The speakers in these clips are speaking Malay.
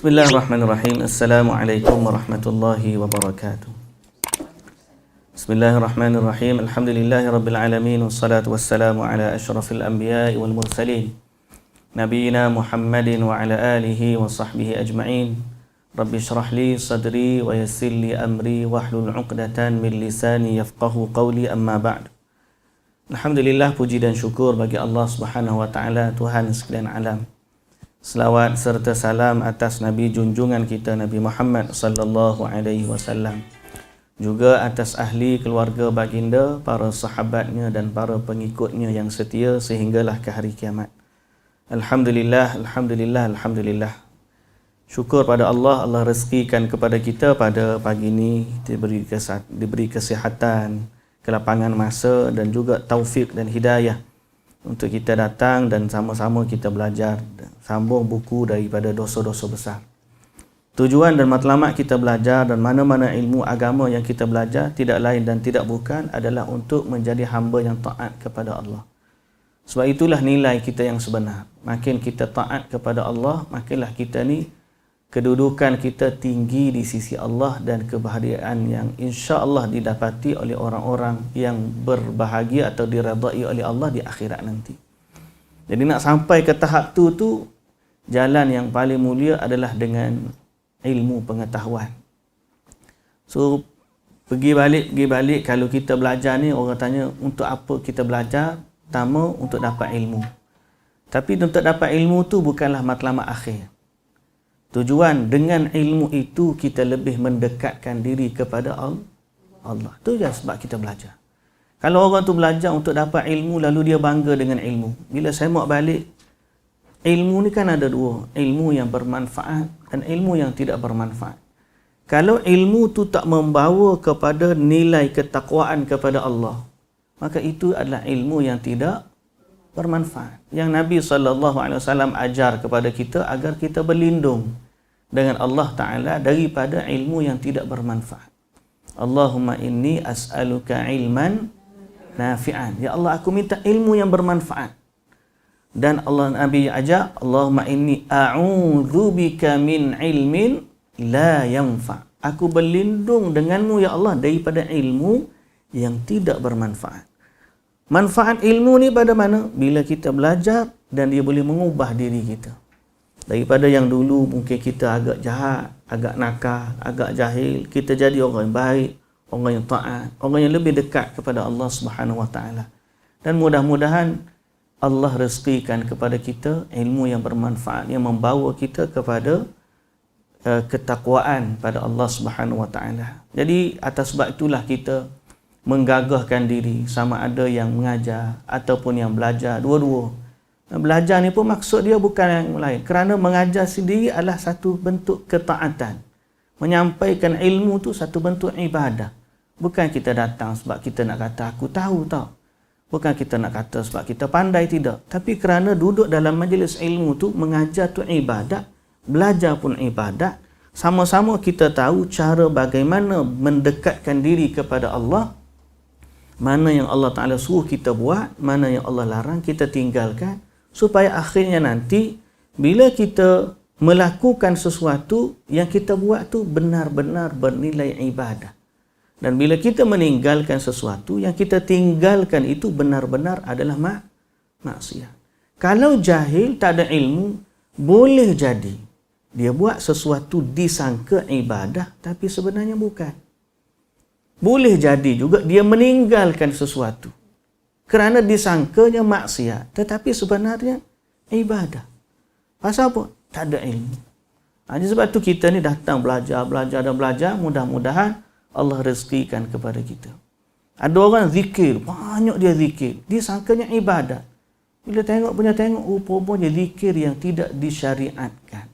Bismillahirrahmanirrahim. Assalamualaikum warahmatullahi wabarakatuh. Bismillahirrahmanirrahim. Alhamdulillahirabbil alamin wassalatu wassalamu ala asyrafil anbiya'i wal mursalin nabiyina Muhammadin wa ala alihi wa sahbihi ajma'in. Rabbi shrah li sadri wa yassir li amri wahlul 'uqdatan min lisani yafqahu qawli, amma ba'd. Alhamdulillah, puji dan syukur bagi Allah Subhanahu wa taala, Tuhan sekalian alam. Selawat serta salam atas Nabi junjungan kita Nabi Muhammad sallallahu alaihi wasallam, juga atas ahli keluarga baginda, para sahabatnya dan para pengikutnya yang setia sehinggalah ke hari kiamat. Alhamdulillah, alhamdulillah, alhamdulillah. Syukur pada Allah, Allah rezekikan kepada kita pada pagi ini diberi kesihatan, kelapangan masa dan juga taufik dan hidayah untuk kita datang dan sama-sama kita belajar, sambung buku daripada dosa-dosa besar. Tujuan dan matlamat kita belajar dan mana-mana ilmu agama yang kita belajar tidak lain dan tidak bukan adalah untuk menjadi hamba yang taat kepada Allah. Sebab itulah nilai kita yang sebenar. Makin kita taat kepada Allah, makinlah kita ni kedudukan kita tinggi di sisi Allah dan kebahagiaan yang insya-Allah didapati oleh orang-orang yang berbahagia atau diredai oleh Allah di akhirat nanti. Jadi nak sampai ke tahap tu jalan yang paling mulia adalah dengan ilmu pengetahuan. So pergi balik kalau kita belajar ni, orang tanya untuk apa kita belajar? Pertama, untuk dapat ilmu. Tapi untuk dapat ilmu tu bukanlah matlamat akhir. Tujuan dengan ilmu itu kita lebih mendekatkan diri kepada Allah. Itu je sebab kita belajar. Kalau orang tu belajar untuk dapat ilmu lalu dia bangga dengan ilmu, bila saya mau balik, ilmu ni kan ada dua, ilmu yang bermanfaat dan ilmu yang tidak bermanfaat. Kalau ilmu tu tak membawa kepada nilai ketakwaan kepada Allah, maka itu adalah ilmu yang tidak bermanfaat. Yang Nabi SAW ajar kepada kita agar kita berlindung dengan Allah Ta'ala daripada ilmu yang tidak bermanfaat. Allahumma inni as'aluka ilman nafi'an. Ya Allah, aku minta ilmu yang bermanfaat. Dan Allah, Nabi ajar, Allahumma inni a'udzubika min ilmin la yanfa'. Aku berlindung denganmu ya Allah daripada ilmu yang tidak bermanfaat. Manfaat ilmu ni pada mana? Bila kita belajar dan dia boleh mengubah diri kita. Daripada yang dulu mungkin kita agak jahat, agak nakal, agak jahil, kita jadi orang yang baik, orang yang taat, orang yang lebih dekat kepada Allah Subhanahu wa taala. Dan mudah-mudahan Allah rezekikan kepada kita ilmu yang bermanfaat yang membawa kita kepada ketakwaan pada Allah Subhanahu wa taala. Jadi atas sebab itulah kita menggagahkan diri, sama ada yang mengajar ataupun yang belajar, dua-dua. Belajar ni pun maksud dia bukan yang lain, kerana mengajar sendiri adalah satu bentuk ketaatan. Menyampaikan ilmu tu satu bentuk ibadah. Bukan kita datang sebab kita nak kata aku tahu tau. Bukan kita nak kata sebab kita pandai, tidak. Tapi kerana duduk dalam majlis ilmu tu, mengajar tu ibadat, belajar pun ibadat. Sama-sama kita tahu cara bagaimana mendekatkan diri kepada Allah. Mana yang Allah Ta'ala suruh kita buat, mana yang Allah larang kita tinggalkan, supaya akhirnya nanti bila kita melakukan sesuatu yang kita buat tu benar-benar bernilai ibadah. Dan bila kita meninggalkan sesuatu yang kita tinggalkan itu benar-benar adalah maksiat. Kalau jahil, tak ada ilmu, boleh jadi dia buat sesuatu disangka ibadah tapi sebenarnya bukan. Boleh jadi juga dia meninggalkan sesuatu kerana disangkanya maksiat tetapi sebenarnya ibadah. Pasal apa? Tak ada ilmu. Jadi sebab tu kita ni datang belajar dan belajar, mudah-mudahan Allah rezekikan kepada kita. Ada orang zikir, banyak dia zikir, dia sangkanya ibadat. Bila tengok rupa-rupanya zikir yang tidak disyariatkan.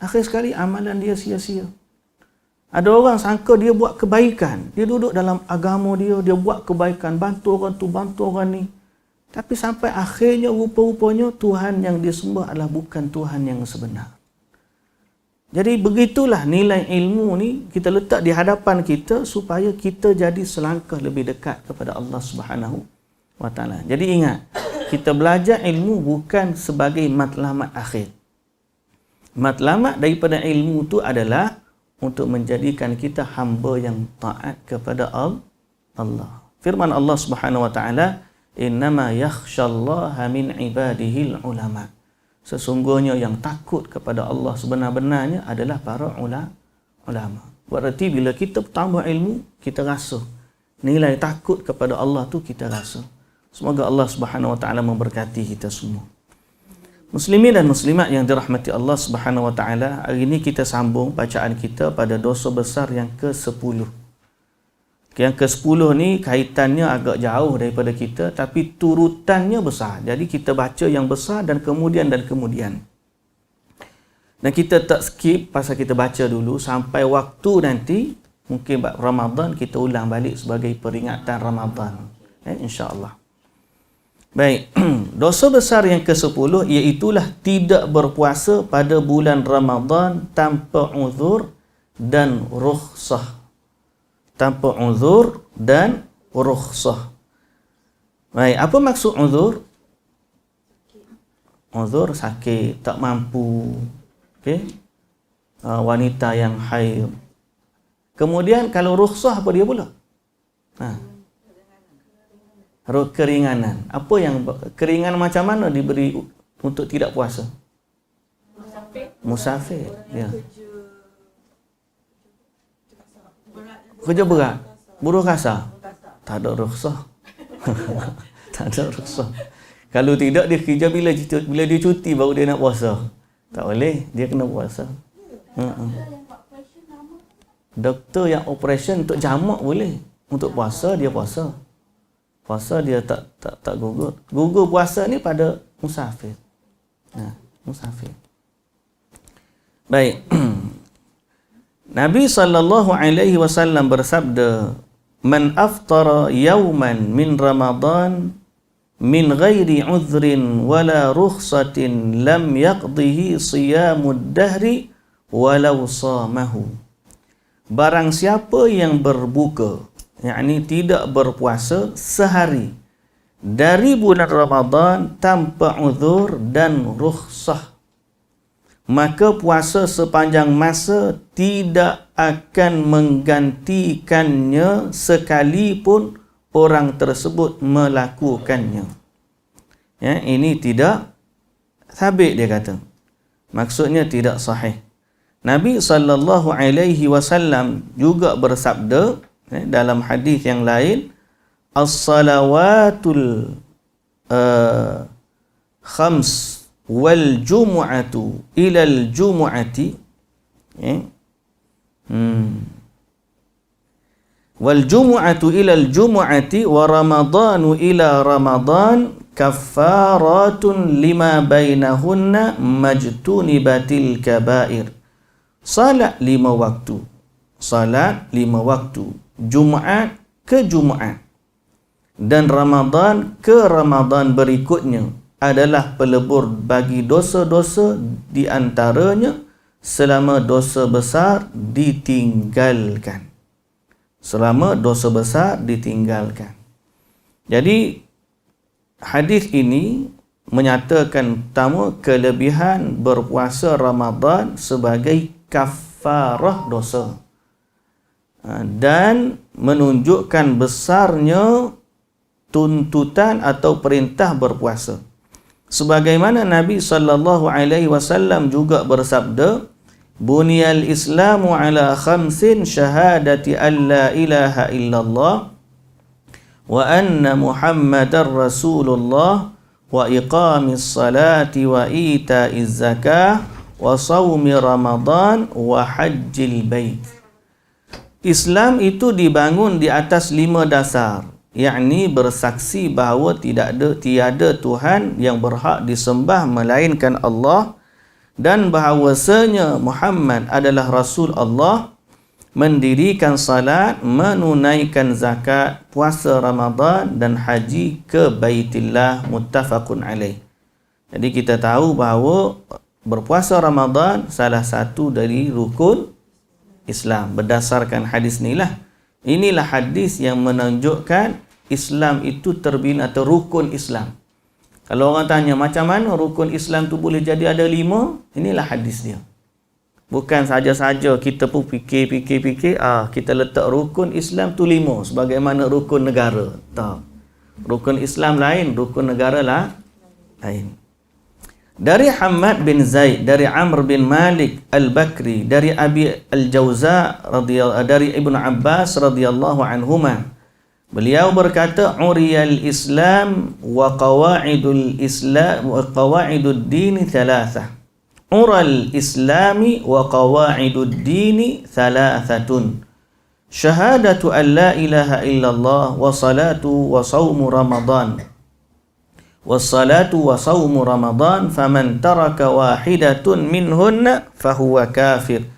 Akhir sekali amalan dia sia-sia. Ada orang sangka dia buat kebaikan. Dia duduk dalam agama dia buat kebaikan. Bantu orang tu, bantu orang ni. Tapi sampai akhirnya rupa-rupanya Tuhan yang disembah adalah bukan Tuhan yang sebenar. Jadi begitulah nilai ilmu ni kita letak di hadapan kita supaya kita jadi selangkah lebih dekat kepada Allah Subhanahu wa taala. Jadi ingat, kita belajar ilmu bukan sebagai matlamat akhir. Matlamat daripada ilmu tu adalah untuk menjadikan kita hamba yang taat kepada Allah. Firman Allah Subhanahu wa taala, "Innama yakhshallaha min ibadihil ulama." Sesungguhnya yang takut kepada Allah sebenar-benarnya adalah para ulama. Berarti bila kita tambah ilmu, kita rasa nilai takut kepada Allah tu kita rasa. Semoga Allah Subhanahu wa taala memberkati kita semua. Muslimin dan muslimat yang dirahmati Allah Subhanahu wa taala, hari ini kita sambung bacaan kita pada dosa besar yang ke-10. Yang ke-10 ni kaitannya agak jauh daripada kita, tapi turutannya besar. Jadi kita baca yang besar dan kemudian. Dan kita tak skip pasal kita baca dulu sampai waktu nanti, mungkin Ramadan kita ulang balik sebagai peringatan Ramadan. InsyaAllah. Baik, dosa besar yang ke-10 iaitulah tidak berpuasa pada bulan Ramadan tanpa uzur dan rukhsah. Tanpa uzur dan rukhsah. Baik, apa maksud uzur? Uzur sakit, tak mampu. Okey. Wanita yang haid. Kemudian kalau rukhsah apa dia pula? Keringanan. Apa yang keringanan macam mana diberi untuk tidak puasa? Musafir. Ya. Kerja berat. Buruh kasar. Tak ada rukhsah. Tak ada rukhsah. Kalau tidak dia kerja bila dia cuti baru dia nak puasa. Tak boleh, dia kena puasa. Doktor yang operation untuk jamak boleh. Untuk puasa dia puasa. Puasa dia tak gugur. Gugur puasa ni pada musafir. Musafir. Baik. Nabi SAW bersabda, "Man aftara yawman min Ramadan min ghairi uzrin wala rukhsatin lam yaqdihi siyamud dahri walau samahu." Barang siapa yang berbuka, yakni tidak berpuasa sehari dari bulan Ramadan tanpa uzur dan rukhsah, maka puasa sepanjang masa tidak akan menggantikannya sekalipun orang tersebut melakukannya. Ya, ini tidak sabit dia kata. Maksudnya tidak sahih. Nabi SAW juga bersabda dalam hadis yang lain, as-salawatul khams wal jumu'atu ilal jumu'ati wal jumu'atu ilal jumu'ati wa ramadanu ila ramadan kaffaratun lima bainahunna majtunibatil kabair. Salat 5 waktu, salat 5 waktu, Jumaat ke Jumaat dan Ramadan ke Ramadan berikutnya adalah pelebur bagi dosa-dosa di antaranya selama dosa besar ditinggalkan. Selama dosa besar ditinggalkan. Jadi hadis ini menyatakan pertama kelebihan berpuasa Ramadan sebagai kafarah dosa. Dan menunjukkan besarnya tuntutan atau perintah berpuasa. Sebagaimana Nabi SAW juga bersabda, "Buniyal Islamu ala khamsin syahadati an la ilaha illallah wa anna Muhammadar Rasulullah wa iqamis salati wa ita'iz zakah wa sawmi Ramadan wa hajjil bait." Islam itu dibangun di atas 5 dasar, yakni bersaksi bahawa tiada Tuhan yang berhak disembah melainkan Allah dan bahawasanya Muhammad adalah Rasul Allah, mendirikan salat, menunaikan zakat, puasa Ramadan dan haji ke Baitillah, muttafaqun alaih. Jadi kita tahu bahawa berpuasa Ramadan salah satu dari rukun Islam. Berdasarkan hadis inilah, inilah hadis yang menunjukkan Islam itu terbina atau rukun Islam. Kalau orang tanya macam mana rukun Islam tu boleh jadi ada 5, inilah hadis dia. Bukan saja-saja kita pun fikir, kita letak rukun Islam tu 5 sebagaimana rukun negara. Tak. Rukun Islam lain, rukun negara lah lain. Dari Hamad bin Zaid, dari Amr bin Malik Al-Bakri, dari Abi Al-Jawza dari Ibnu Abbas radhiyallahu anhuma. Beliau berkata, "Uriyal Islam wa qawaidul Islam wa qawaidud din thalathah." Ural Islami wa qawaidud din thalathatun. Syahadatu an la ilaha illallah wa salatu wa saumu Ramadan. Wassalatu wa saumu Ramadan faman taraka wahidatun minhunna fahuwa kafir.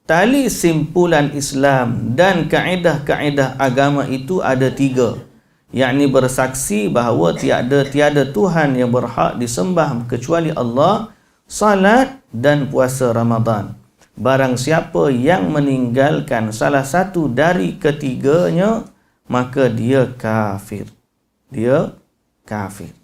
Tali simpulan Islam dan kaedah-kaedah agama itu ada 3, yakni bersaksi bahawa tiada Tuhan yang berhak disembah kecuali Allah, salat dan puasa Ramadan. Barang siapa yang meninggalkan salah satu dari ketiganya, maka dia kafir. Dia kafir.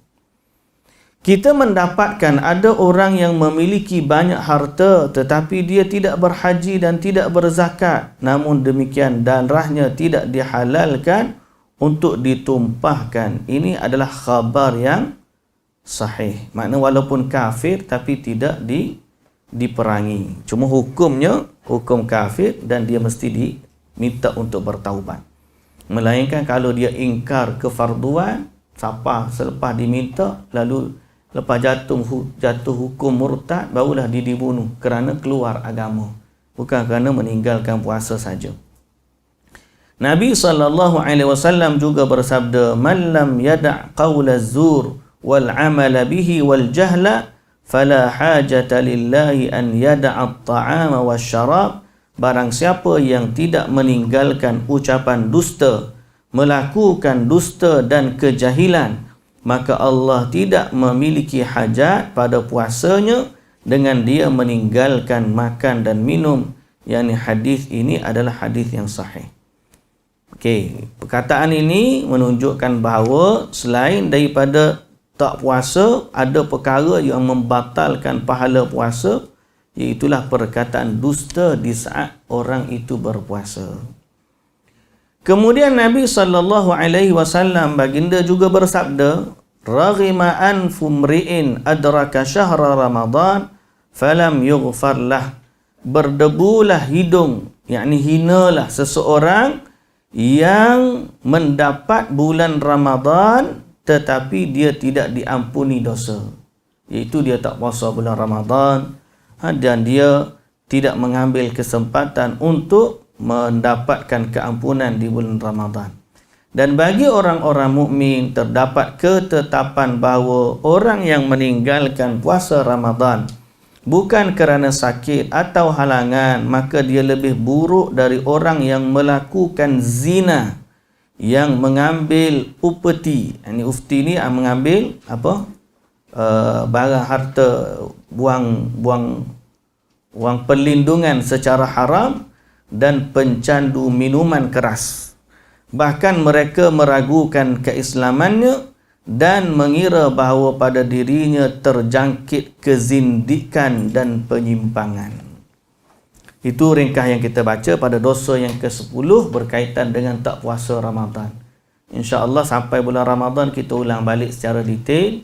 Kita mendapatkan ada orang yang memiliki banyak harta tetapi dia tidak berhaji dan tidak berzakat. Namun demikian darahnya tidak dihalalkan untuk ditumpahkan. Ini adalah khabar yang sahih. Maknanya walaupun kafir tapi tidak diperangi. Cuma hukumnya hukum kafir dan dia mesti diminta untuk bertaubat. Melainkan kalau dia ingkar kefarduan, selepas diminta lalu lepas jatuh hukum murtad, barulah dia dibunuh kerana keluar agama, bukan kerana meninggalkan puasa saja. Nabi SAW juga bersabda, "Man lam yada' qawla zur wal amala bihi wal jahla fala hajata lillahi an yada'a at-ta'ama wasyarab." Barang siapa yang tidak meninggalkan ucapan dusta, melakukan dusta dan kejahilan, maka Allah tidak memiliki hajat pada puasanya dengan dia meninggalkan makan dan minum. Yang hadis ini adalah hadis yang sahih. Okey, perkataan ini menunjukkan bahawa selain daripada tak puasa, ada perkara yang membatalkan pahala puasa, iaitulah perkataan dusta di saat orang itu berpuasa. Kemudian Nabi SAW baginda juga bersabda, "Raghima anfu mri'in adraka syahra Ramadan falam yughfar lah." Berdebulah hidung, yakni hinalah seseorang yang mendapat bulan Ramadan tetapi dia tidak diampuni dosa. Iaitu dia tak puasa bulan Ramadan dan dia tidak mengambil kesempatan untuk mendapatkan keampunan di bulan Ramadan. Dan bagi orang-orang mukmin terdapat ketetapan bahawa orang yang meninggalkan puasa Ramadan bukan kerana sakit atau halangan, maka dia lebih buruk dari orang yang melakukan zina, yang mengambil upeti. Ini ufti ni mengambil barang harta, buang perlindungan secara haram, dan pencandu minuman keras. Bahkan mereka meragukan keislamannya dan mengira bahawa pada dirinya terjangkit kezindikan dan penyimpangan. Itu ringkas yang kita baca pada dosa yang ke-10 berkaitan dengan tak puasa Ramadan. InsyaAllah sampai bulan Ramadan kita ulang balik secara detail,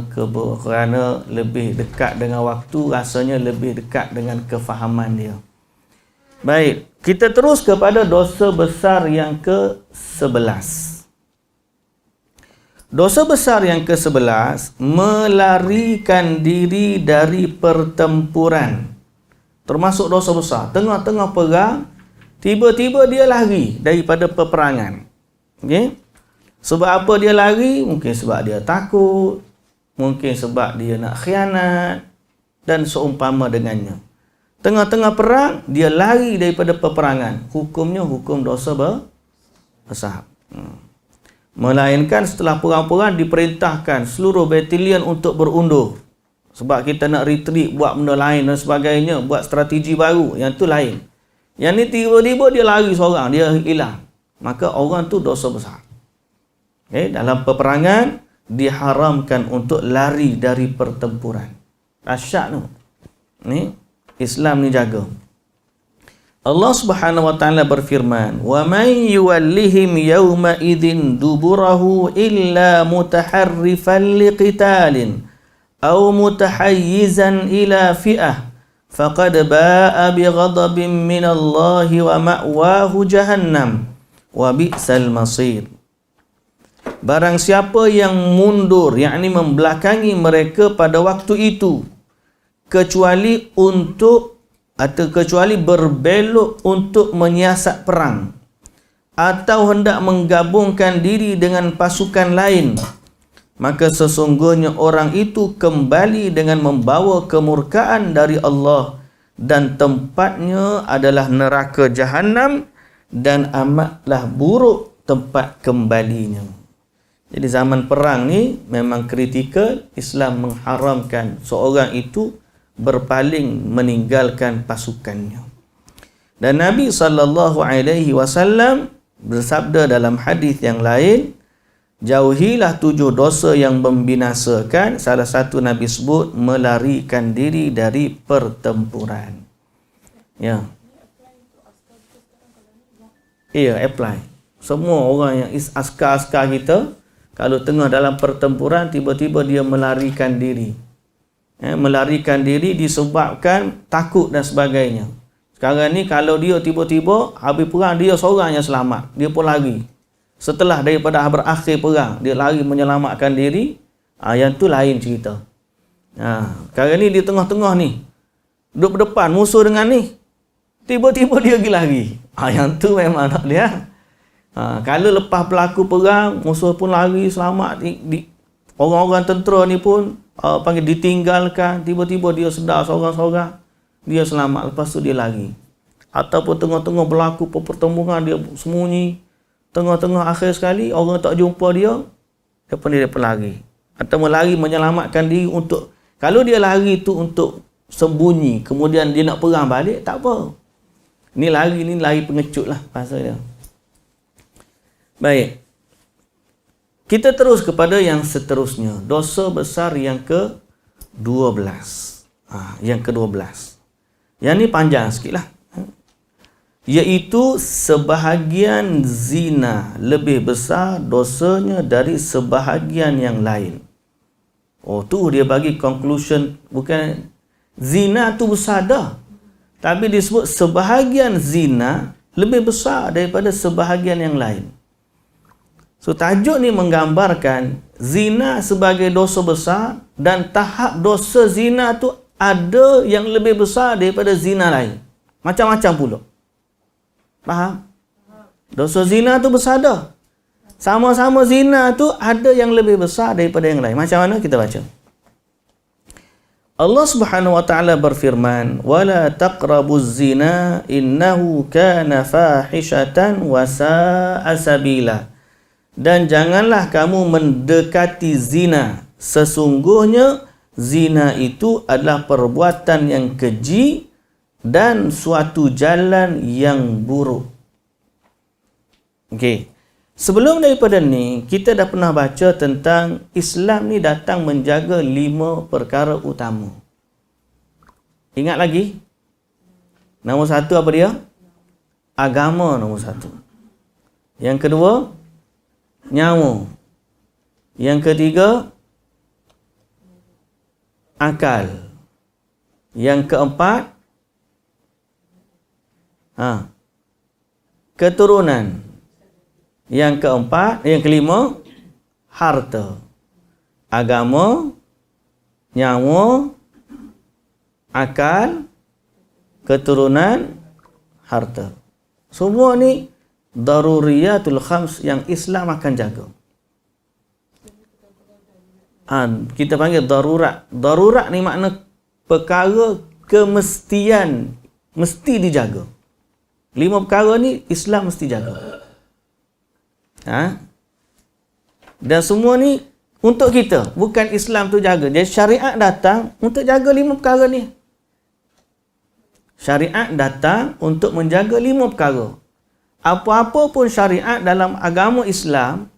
kerana lebih dekat dengan waktu, rasanya lebih dekat dengan kefahaman dia. Baik, kita terus kepada dosa besar yang ke-11. Dosa besar yang ke-11, melarikan diri dari pertempuran. Termasuk dosa besar. Tengah-tengah perang, tiba-tiba dia lari daripada peperangan. Okay? Sebab apa dia lari? Mungkin sebab dia takut, mungkin sebab dia nak khianat, dan seumpama dengannya. Tengah-tengah perang, dia lari daripada peperangan. Hukumnya hukum dosa besar. Melainkan setelah perang-perang diperintahkan seluruh batalion untuk berundur. Sebab kita nak retreat, buat benda lain dan sebagainya, buat strategi baru. Yang tu lain. Yang ni tiba-tiba dia lari seorang, dia hilang. Maka orang tu dosa besar. Okay? Dalam peperangan, diharamkan untuk lari dari pertempuran. Dahsyat tu. Ni Islam ni jaga. Allah Subhanahu wa taala berfirman, "Wa man yuwallihim yawma idzin duburahu illa mutaharrifan liqitalin aw mutahayyizan ila fi'ah faqad ba'a bighadabin min Allah wa ma'wahu jahannam wa bi'sal masir." Barang siapa yang mundur, yakni membelakangi mereka pada waktu itu, kecuali berbelok untuk menyiasat perang atau hendak menggabungkan diri dengan pasukan lain, maka sesungguhnya orang itu kembali dengan membawa kemurkaan dari Allah dan tempatnya adalah neraka Jahannam dan amatlah buruk tempat kembalinya. Jadi zaman perang ni memang kritikal. Islam mengharamkan seorang itu berpaling meninggalkan pasukannya. Dan Nabi SAW bersabda dalam hadis yang lain, jauhilah 7 dosa yang membinasakan. Salah satu Nabi sebut melarikan diri dari pertempuran. Ya. Iya, apply. Semua orang yang askar-askar kita, kalau tengah dalam pertempuran, tiba-tiba dia melarikan diri. Melarikan diri disebabkan takut dan sebagainya. Sekarang ni kalau dia tiba-tiba habis perang, dia seorang yang selamat, dia pun lari. Setelah daripada berakhir perang, dia lari menyelamatkan diri, yang tu lain cerita. Sekarang ni di tengah-tengah ni, duduk berdepan musuh dengan ni, tiba-tiba dia pergi lari. Yang tu memang tak boleh. Kalau lepas berlaku perang, musuh pun lari selamat, orang-orang tentera ni pun panggil ditinggalkan, tiba-tiba dia sedar seorang-seorang, dia selamat, lepas tu dia lari. Ataupun tengah-tengah berlaku pertempuran, dia sembunyi, tengah-tengah akhir sekali orang tak jumpa dia, dia pun lari. Atau lari menyelamatkan diri untuk, kalau dia lari tu untuk sembunyi, kemudian dia nak perang balik, tak apa. Ni lari pengecut lah bahasa dia. Baik. Kita terus kepada yang seterusnya. Dosa besar yang ke-12. Yang ke-12. Yang ni panjang sikit lah. Iaitu sebahagian zina lebih besar dosanya dari sebahagian yang lain. Tu dia bagi conclusion. Bukan zina tu besar dah. Tapi disebut sebahagian zina lebih besar daripada sebahagian yang lain. So tajuk ni menggambarkan zina sebagai dosa besar dan tahap dosa zina tu ada yang lebih besar daripada zina lain. Macam-macam pula. Faham? Dosa zina tu besar dah. Sama-sama zina tu ada yang lebih besar daripada yang lain. Macam mana? Kita baca. Allah Subhanahu wa taala berfirman, "Wala taqrabuz zina innahu kana fahishatan wa sa'a sabila." Dan janganlah kamu mendekati zina. Sesungguhnya zina itu adalah perbuatan yang keji dan suatu jalan yang buruk. Okey. Sebelum daripada ni, kita dah pernah baca tentang Islam ni datang menjaga 5 perkara utama. Ingat lagi? Nombor 1 apa dia? Agama nombor 1. Yang kedua, nyawa. Yang ketiga, akal. Yang keempat, keturunan. Yang kelima, harta. Agama, nyawa, akal, keturunan, harta. Semua ni daruriyatul khams yang Islam akan jaga. Kita panggil darurat. Darurat ni makna perkara kemestian, mesti dijaga. 5 perkara ni Islam mesti jaga. Dan semua ni untuk kita, bukan Islam tu jaga. Jadi syariat datang untuk jaga 5 perkara ni. Syariat datang untuk menjaga 5 perkara. Apa-apa pun syariat dalam agama Islam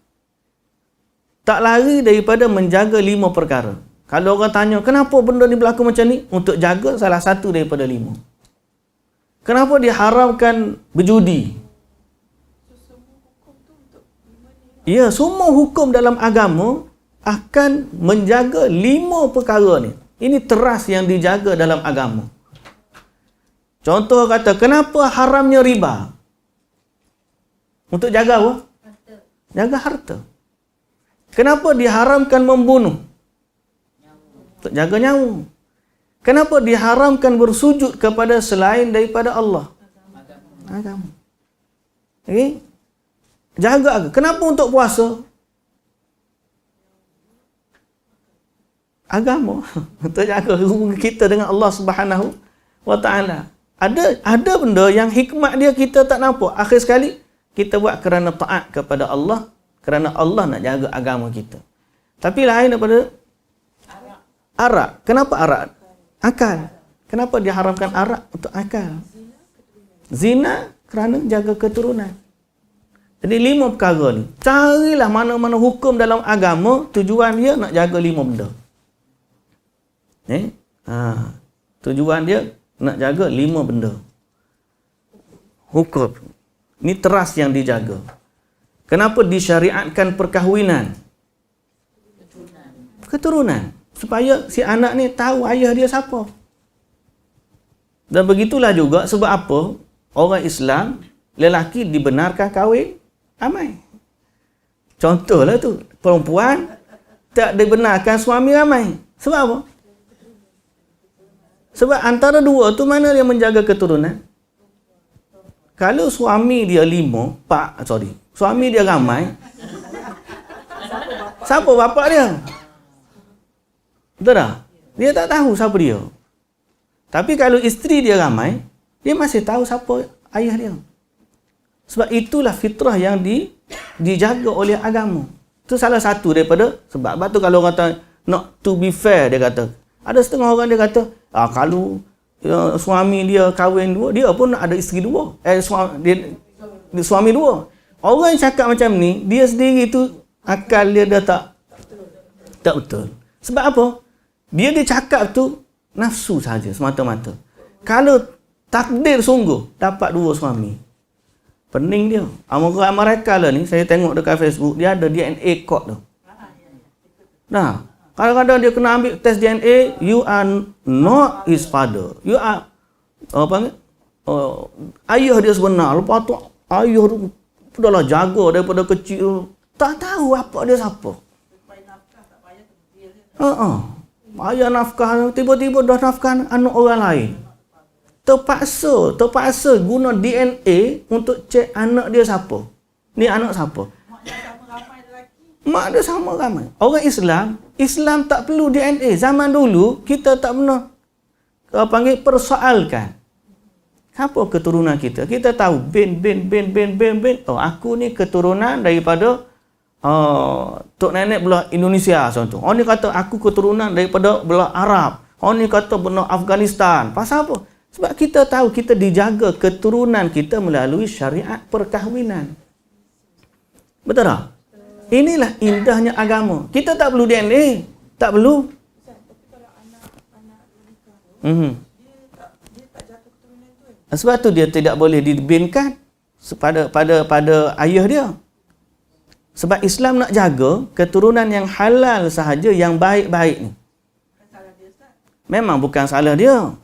tak lari daripada menjaga 5 perkara. Kalau orang tanya, kenapa benda ni berlaku macam ni? Untuk jaga salah satu daripada 5. Kenapa diharamkan berjudi? Ya, semua hukum dalam agama akan menjaga 5 perkara ni. Ini teras yang dijaga dalam agama. Contoh kata, kenapa haramnya riba? Untuk jaga apa? Harta. Jaga harta. Kenapa diharamkan membunuh? Untuk jaga nyawa. Kenapa diharamkan bersujud kepada selain daripada Allah? Agama. Okay? Jaga. Kenapa untuk puasa? Agama. Untuk jaga hubungan kita dengan Allah Subhanahu wa Ta'ala. Ada benda yang hikmat dia kita tak nampak. Akhir sekali kita buat kerana taat kepada Allah, kerana Allah nak jaga agama kita. Tapi lain daripada arak. Kenapa arak? Akal. Kenapa diharamkan arak? Untuk akal. Zina kerana jaga keturunan. Jadi 5 perkara ni. Carilah mana-mana hukum dalam agama, tujuan dia nak jaga 5 benda. Tujuan dia nak jaga 5 benda. Hukum. Ini teras yang dijaga. Kenapa disyariatkan perkahwinan? Keturunan. Supaya si anak ni tahu ayah dia siapa. Dan begitulah juga sebab apa orang Islam, lelaki dibenarkan kahwin ramai. Contohlah tu, perempuan tak dibenarkan suami ramai. Sebab apa? Sebab antara dua tu mana yang menjaga keturunan? Kalau suami dia 5, suami dia ramai, siapa bapak dia? Betul tak? Dia tak tahu siapa dia. Tapi kalau isteri dia ramai, dia masih tahu siapa ayah dia. Sebab itulah fitrah yang dijaga oleh agama. Itu salah satu daripada sebab tu kalau orang kata not to be fair, dia kata. Ada setengah orang dia kata, kalau suami dia kahwin 2, dia pun nak ada isteri 2. Suami 2. Orang yang cakap macam ni, dia sendiri tu akal dia dah tak betul. Sebab apa? Dia cakap tu nafsu saja semata-mata. Kalau takdir sungguh dapat 2 suami, pening dia. Orang Amerika lah ni, saya tengok dekat Facebook, dia ada DNA code tu. Nah, kadang-kadang dia kena ambil tes DNA, you are not his father. You are ayah dia sebenar. Lepas tu ayah tu dah jaga daripada kecil. Tak tahu apa dia siapa. Ayah nafkah, tiba-tiba dah nafkah anak orang lain. Terpaksa guna DNA untuk cek anak dia siapa. Ni anak siapa? Mak dia sama ramai. Orang Islam tak perlu DNA. Zaman dulu kita tak pernah persoalkan. Apa keturunan kita? Kita tahu bin. Oh, aku ni keturunan daripada tok nenek belah Indonesia contoh. Orang ni kata aku keturunan daripada belah Arab. Orang ni kata belah Afghanistan. Pasal apa? Sebab kita tahu kita dijaga keturunan kita melalui syariat perkahwinan. Betul tak? Inilah indahnya agama. Kita tak perlu DNA. Tak perlu. Sebab tu dia tidak boleh dibinkan pada ayah dia. Sebab Islam nak jaga keturunan yang halal sahaja, yang baik-baik ni. Memang bukan salah dia.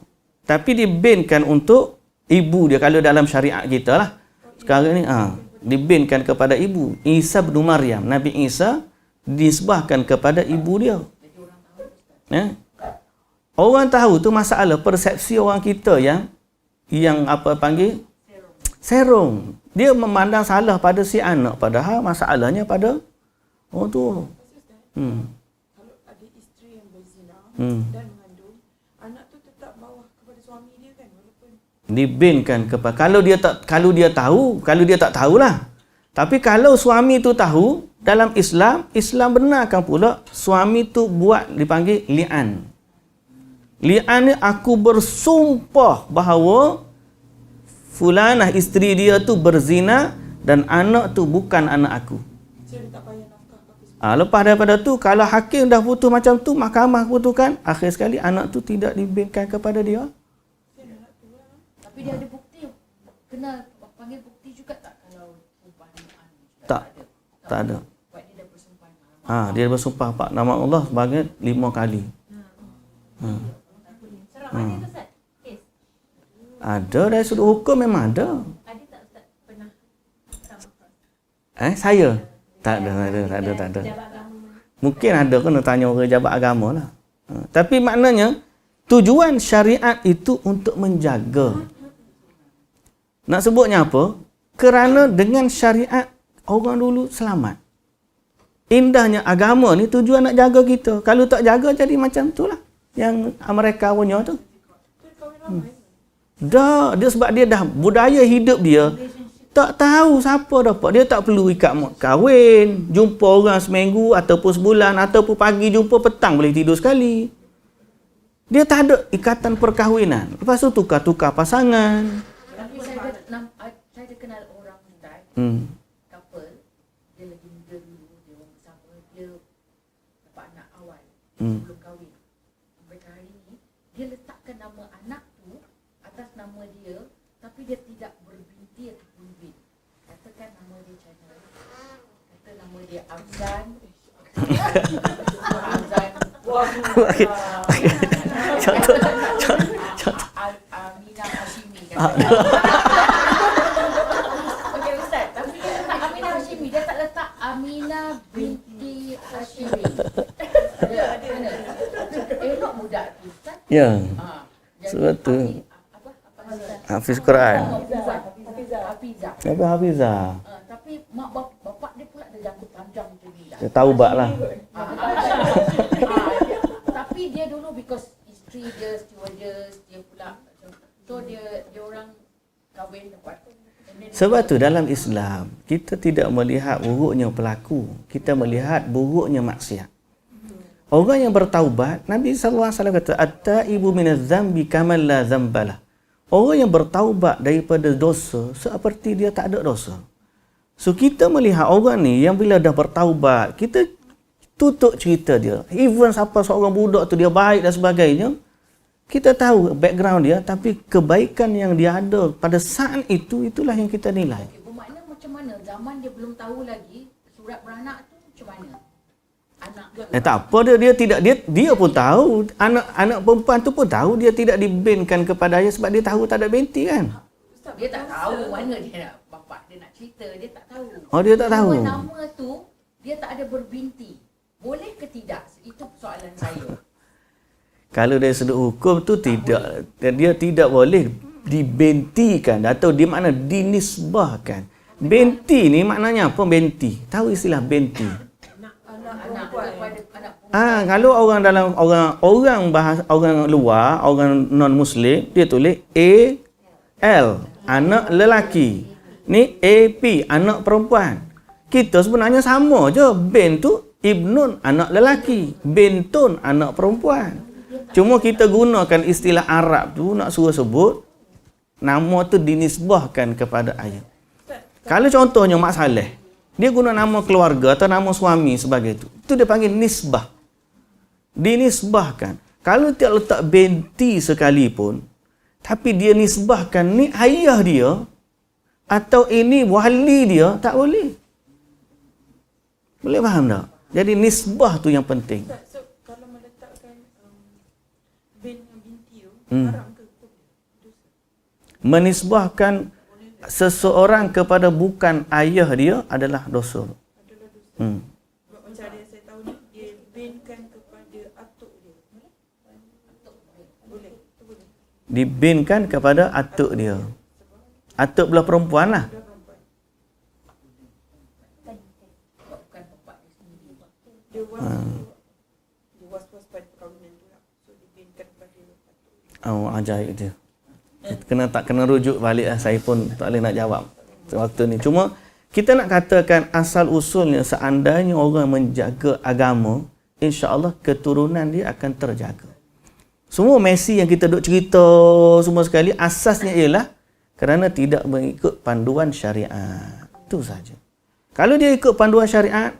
Tapi dibinkan untuk ibu dia. Kalau dalam syariat kita lah. Sekarang ni, dibinkan kepada ibu. Isa bin Maryam, Nabi Isa disebahkan kepada ibu dia. Orang tahu tu masalah persepsi orang kita yang apa panggil serong. Dia memandang salah pada si anak, padahal masalahnya pada orang tua. Kalau ada isteri yang berzina dan mengandung, anak tu tetap bawah kepada suami dia kan, walaupun dibinkan kepada kalau dia tak tahulah. Tapi kalau suami tu tahu, dalam Islam benarkan pula suami tu buat dipanggil li'an. Li'an ni aku bersumpah bahawa fulanah isteri dia tu berzina dan anak tu bukan anak aku. dia tak bayar nafkah apa semua. Lepas daripada tu, kalau hakim dah putus macam tu, mahkamah putuskan, akhir sekali anak tu tidak dibinkan kepada dia. Tapi dia ada bukti. Kena panggil bukti juga tak kalau sumpah Tak. Tak ada. Sebab dia dah bersumpah. Dia bersumpah Pak nama Allah sebanyak 5 kali. Serap ada tu Ustaz? Kes? Ada dari sudut hukum memang ada. Ada tak Ustaz pernah sama? Saya? Tak ada. Mungkin ada kena tanya orang jabat agama lah. Tapi maknanya tujuan syariat itu untuk menjaga. Nak sebutnya apa? Kerana dengan syariat orang dulu selamat. Indahnya agama ni tujuan nak jaga kita. Kalau tak jaga jadi macam tu lah. Yang Amerika punya tu. Dah, dia sebab dia dah budaya hidup dia tak tahu siapa dapat. Dia tak perlu ikat kahwin, jumpa orang seminggu ataupun sebulan ataupun pagi jumpa, petang boleh tidur sekali. Dia tak ada ikatan perkahwinan. Lepas tu tukar-tukar pasangan. Tapi saya kenal orang Ustaz, couple, dia lagi muda dulu, dia orang bersama, dia dapat anak awal sebelum kahwin. Sampai ke hari ni, dia letakkan nama anak tu atas nama dia, tapi dia tidak berbinti ataupun bin. Katakan nama dia Channel, kata nama dia Amzan. Amzan. Contoh. Aminah Hashimi kata. Okey Ustaz, tapi dia letak Aminah Hashimi, dia tak letak Aminah binti Hashimi. Ada. Elok budak tu Ustaz. Ya. Jadi Sebab tu. Apa Hafiz Quran. Hafizah. Apa Hafizah? Tapi mak bapak dia pula ada janggut panjang macam ni lah. Dia taubat lah. Tapi dia dulu because isteri dia stewardess, dia pula so dia orang kahwin dapat. Sebab tu dalam Islam, kita tidak melihat buruknya pelaku. Kita melihat buruknya maksiat. Orang yang bertaubat, Nabi SAW kata, At-taibu minaz-zambi kamal la zambalah. Orang yang bertaubat daripada dosa, seperti dia tak ada dosa. So, kita melihat orang ni yang bila dah bertaubat, kita tutup cerita dia. Even siapa seorang budak tu dia baik dan sebagainya, kita tahu background dia, tapi kebaikan yang dia ada pada saat itu, itulah yang kita nilai. Okay, bermakna macam mana? Zaman dia belum tahu lagi surat beranak tu macam mana? Anak Tak apa dia pun tahu, anak perempuan tu pun tahu dia tidak dibinkan kepada ayah sebab dia tahu tak ada binti kan. dia tak tahu mana dia nak bapak dia nak cerita, dia tak tahu. Dia tak tahu. Nama tu dia tak ada berbinti. Boleh ke tidak? Itu soalan saya. Kalau dari sudut hukum tu tidak, dia tidak boleh dibentikan atau di mana dinisbahkan. Benti ni maknanya apa benti? Tahu istilah benti? Kalau orang dalam orang bahasa orang luar, orang non muslim, dia tulis AL, anak lelaki. Ni AP, anak perempuan. Kita sebenarnya sama je. Ben tu ibnun, anak lelaki. Bintun, anak perempuan. Cuma kita gunakan istilah Arab tu nak suruh sebut nama tu dinisbahkan kepada ayah. Kalau contohnya Mak Saleh, dia guna nama keluarga atau nama suami sebagai itu dia panggil nisbah. Dinisbahkan. Kalau dia letak binti sekalipun, tapi dia nisbahkan ni ayah dia atau ini wali dia, tak boleh. Boleh faham tak? Jadi nisbah tu yang penting. So kalau meletakkan bin yang binti tu, haram ke hukum dia? Dosa. Menisbahkan seseorang kepada bukan ayah dia adalah dosa. Adalah dosa. Macam ada yang saya tahu ni, dia binkan kepada atuk dia. Boleh? Itu boleh. Dibinkan kepada atuk dia. Atuk belah perempuan lah. Dia was-was pada perkahwinan tu lah. So dia binkan kepada atuk. Ajaib dia. Tak kena rujuk balik lah. Saya pun tak boleh nak jawab waktu ni. Cuma kita nak katakan asal usulnya seandainya orang menjaga agama, insya-Allah keturunan dia akan terjaga. Semua Messi yang kita duk cerita semua sekali asasnya ialah kerana tidak mengikut panduan syariat. Itu saja. Kalau dia ikut panduan syariat,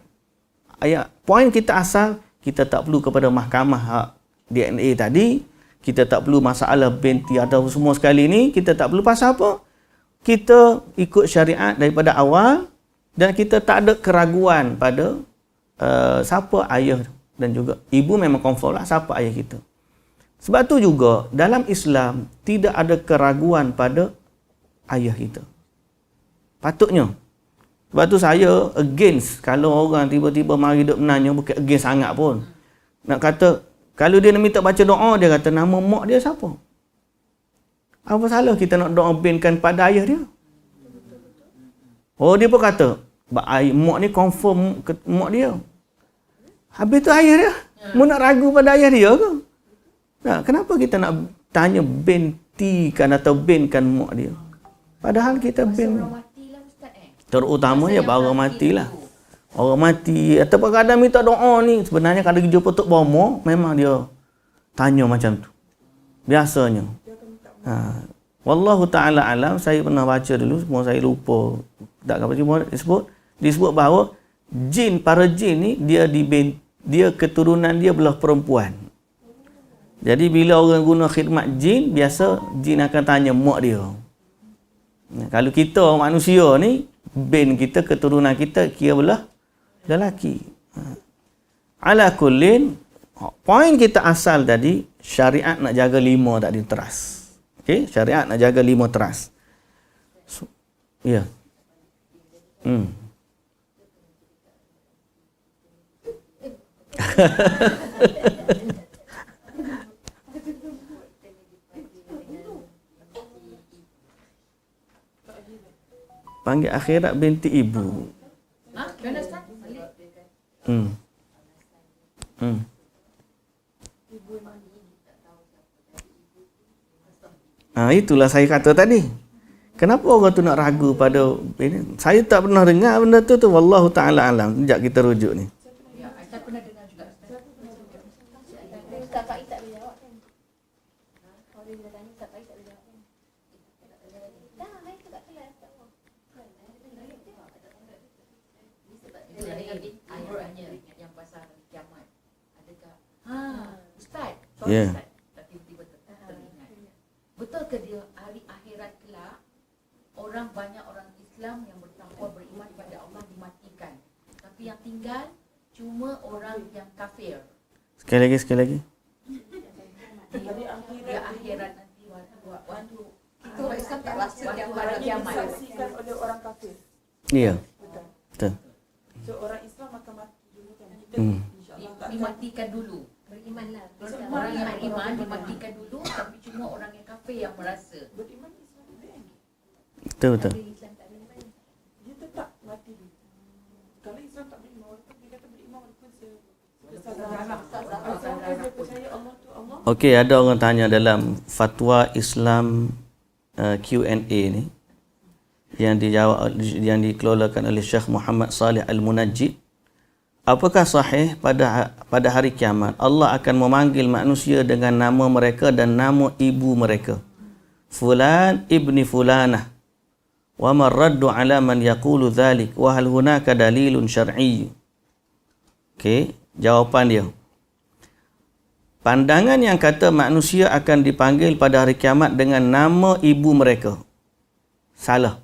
poin kita asal, kita tak perlu kepada mahkamah DNA tadi, kita tak perlu masalah binti atau semua sekali ni, kita tak perlu pasal apa. Kita ikut syariat daripada awal dan kita tak ada keraguan pada siapa ayah dan juga ibu. Memang confirm lah siapa ayah kita. Sebab tu juga dalam Islam tidak ada keraguan pada ayah kita. Patutnya. Sebab tu saya against kalau orang tiba-tiba mari duk menanya, bukan against sangat pun. Nak kata, kalau dia nak minta baca doa, dia kata nama mak dia siapa? Apa salah kita nak doa binkan pada ayah dia? Oh, dia pun kata, mak ni confirm mak dia. Habis tu ayah dia. Mu nak ragu pada ayah dia ke? Nah, kenapa kita nak tanya bintikan atau binkan mak dia? Padahal kita bin. Terutamanya orang matilah. Orang mati ataupun kadang minta doa ni, sebenarnya kalau dia jumpa Tok Bomo, memang dia tanya macam tu. Biasanya. Wallahu ta'ala alam, saya pernah baca dulu, semua saya lupa. Tak apa cuma disebut bahawa para jin ni dia keturunan dia belah perempuan. Jadi bila orang guna khidmat jin, biasa jin akan tanya mak dia. Kalau kita manusia ni, bin kita, keturunan kita kira belah lelaki. Ala kullin, poin kita asal tadi, syariat nak jaga 5 tadi teras. Okey, syariat nak jaga 5 teras. Ya. Panggil akhirat binti ibu. Itulah saya kata tadi. Kenapa orang tu nak ragu pada ini? Saya tak pernah dengar benda tu. Wallahu ta'ala alam. Sekejap kita rujuk ni. Saya pernah dengar juga. Ustaz Faiz tak boleh jawab kan? Kalau dia tanya Ustaz Faiz tak boleh jawab kan? Dah, saya tu tak kelas. Tak apa. Ayatnya yang pasal kiamat. Adakah? Ustaz. Ya. Ustaz. Tak tiba-tiba teringat. Betul ke dia hari akhirat kelak, banyak orang Islam yang bertakwa beriman pada Allah dimatikan. Tapi yang tinggal cuma orang yang kafir. Sekali lagi. Di akhirat nanti waktu Itu Islam tak rasa waktu yang hari kiamat. Disaksikan oleh orang kafir. Iya. Betul. So orang Islam akan mati dulu kan. Kita insya-Allah tak Dimatikan dulu. berimanlah. Orang yang beriman dimatikan dulu, tapi cuma orang yang kafir yang merasa. beriman Islam itu kan. Betul. Islam tak beriman. Dia tetap mati dulu. Kalau Islam tak beriman, walaupun dia kata beriman walaupun asalkan dia percaya Allah tu Allah. Okey, ada orang tanya dalam fatwa Islam Q&A ni yang dikelolakan oleh Syekh Muhammad Salih Al-Munajjid. Apakah sahih pada hari kiamat Allah akan memanggil manusia dengan nama mereka dan nama ibu mereka? Fulan ibni fulanah. Wa man raddu ala man yaqulu dhalik wa hal hunaka dalilun syar'i? Okey, jawapan dia. Pandangan yang kata manusia akan dipanggil pada hari kiamat dengan nama ibu mereka salah.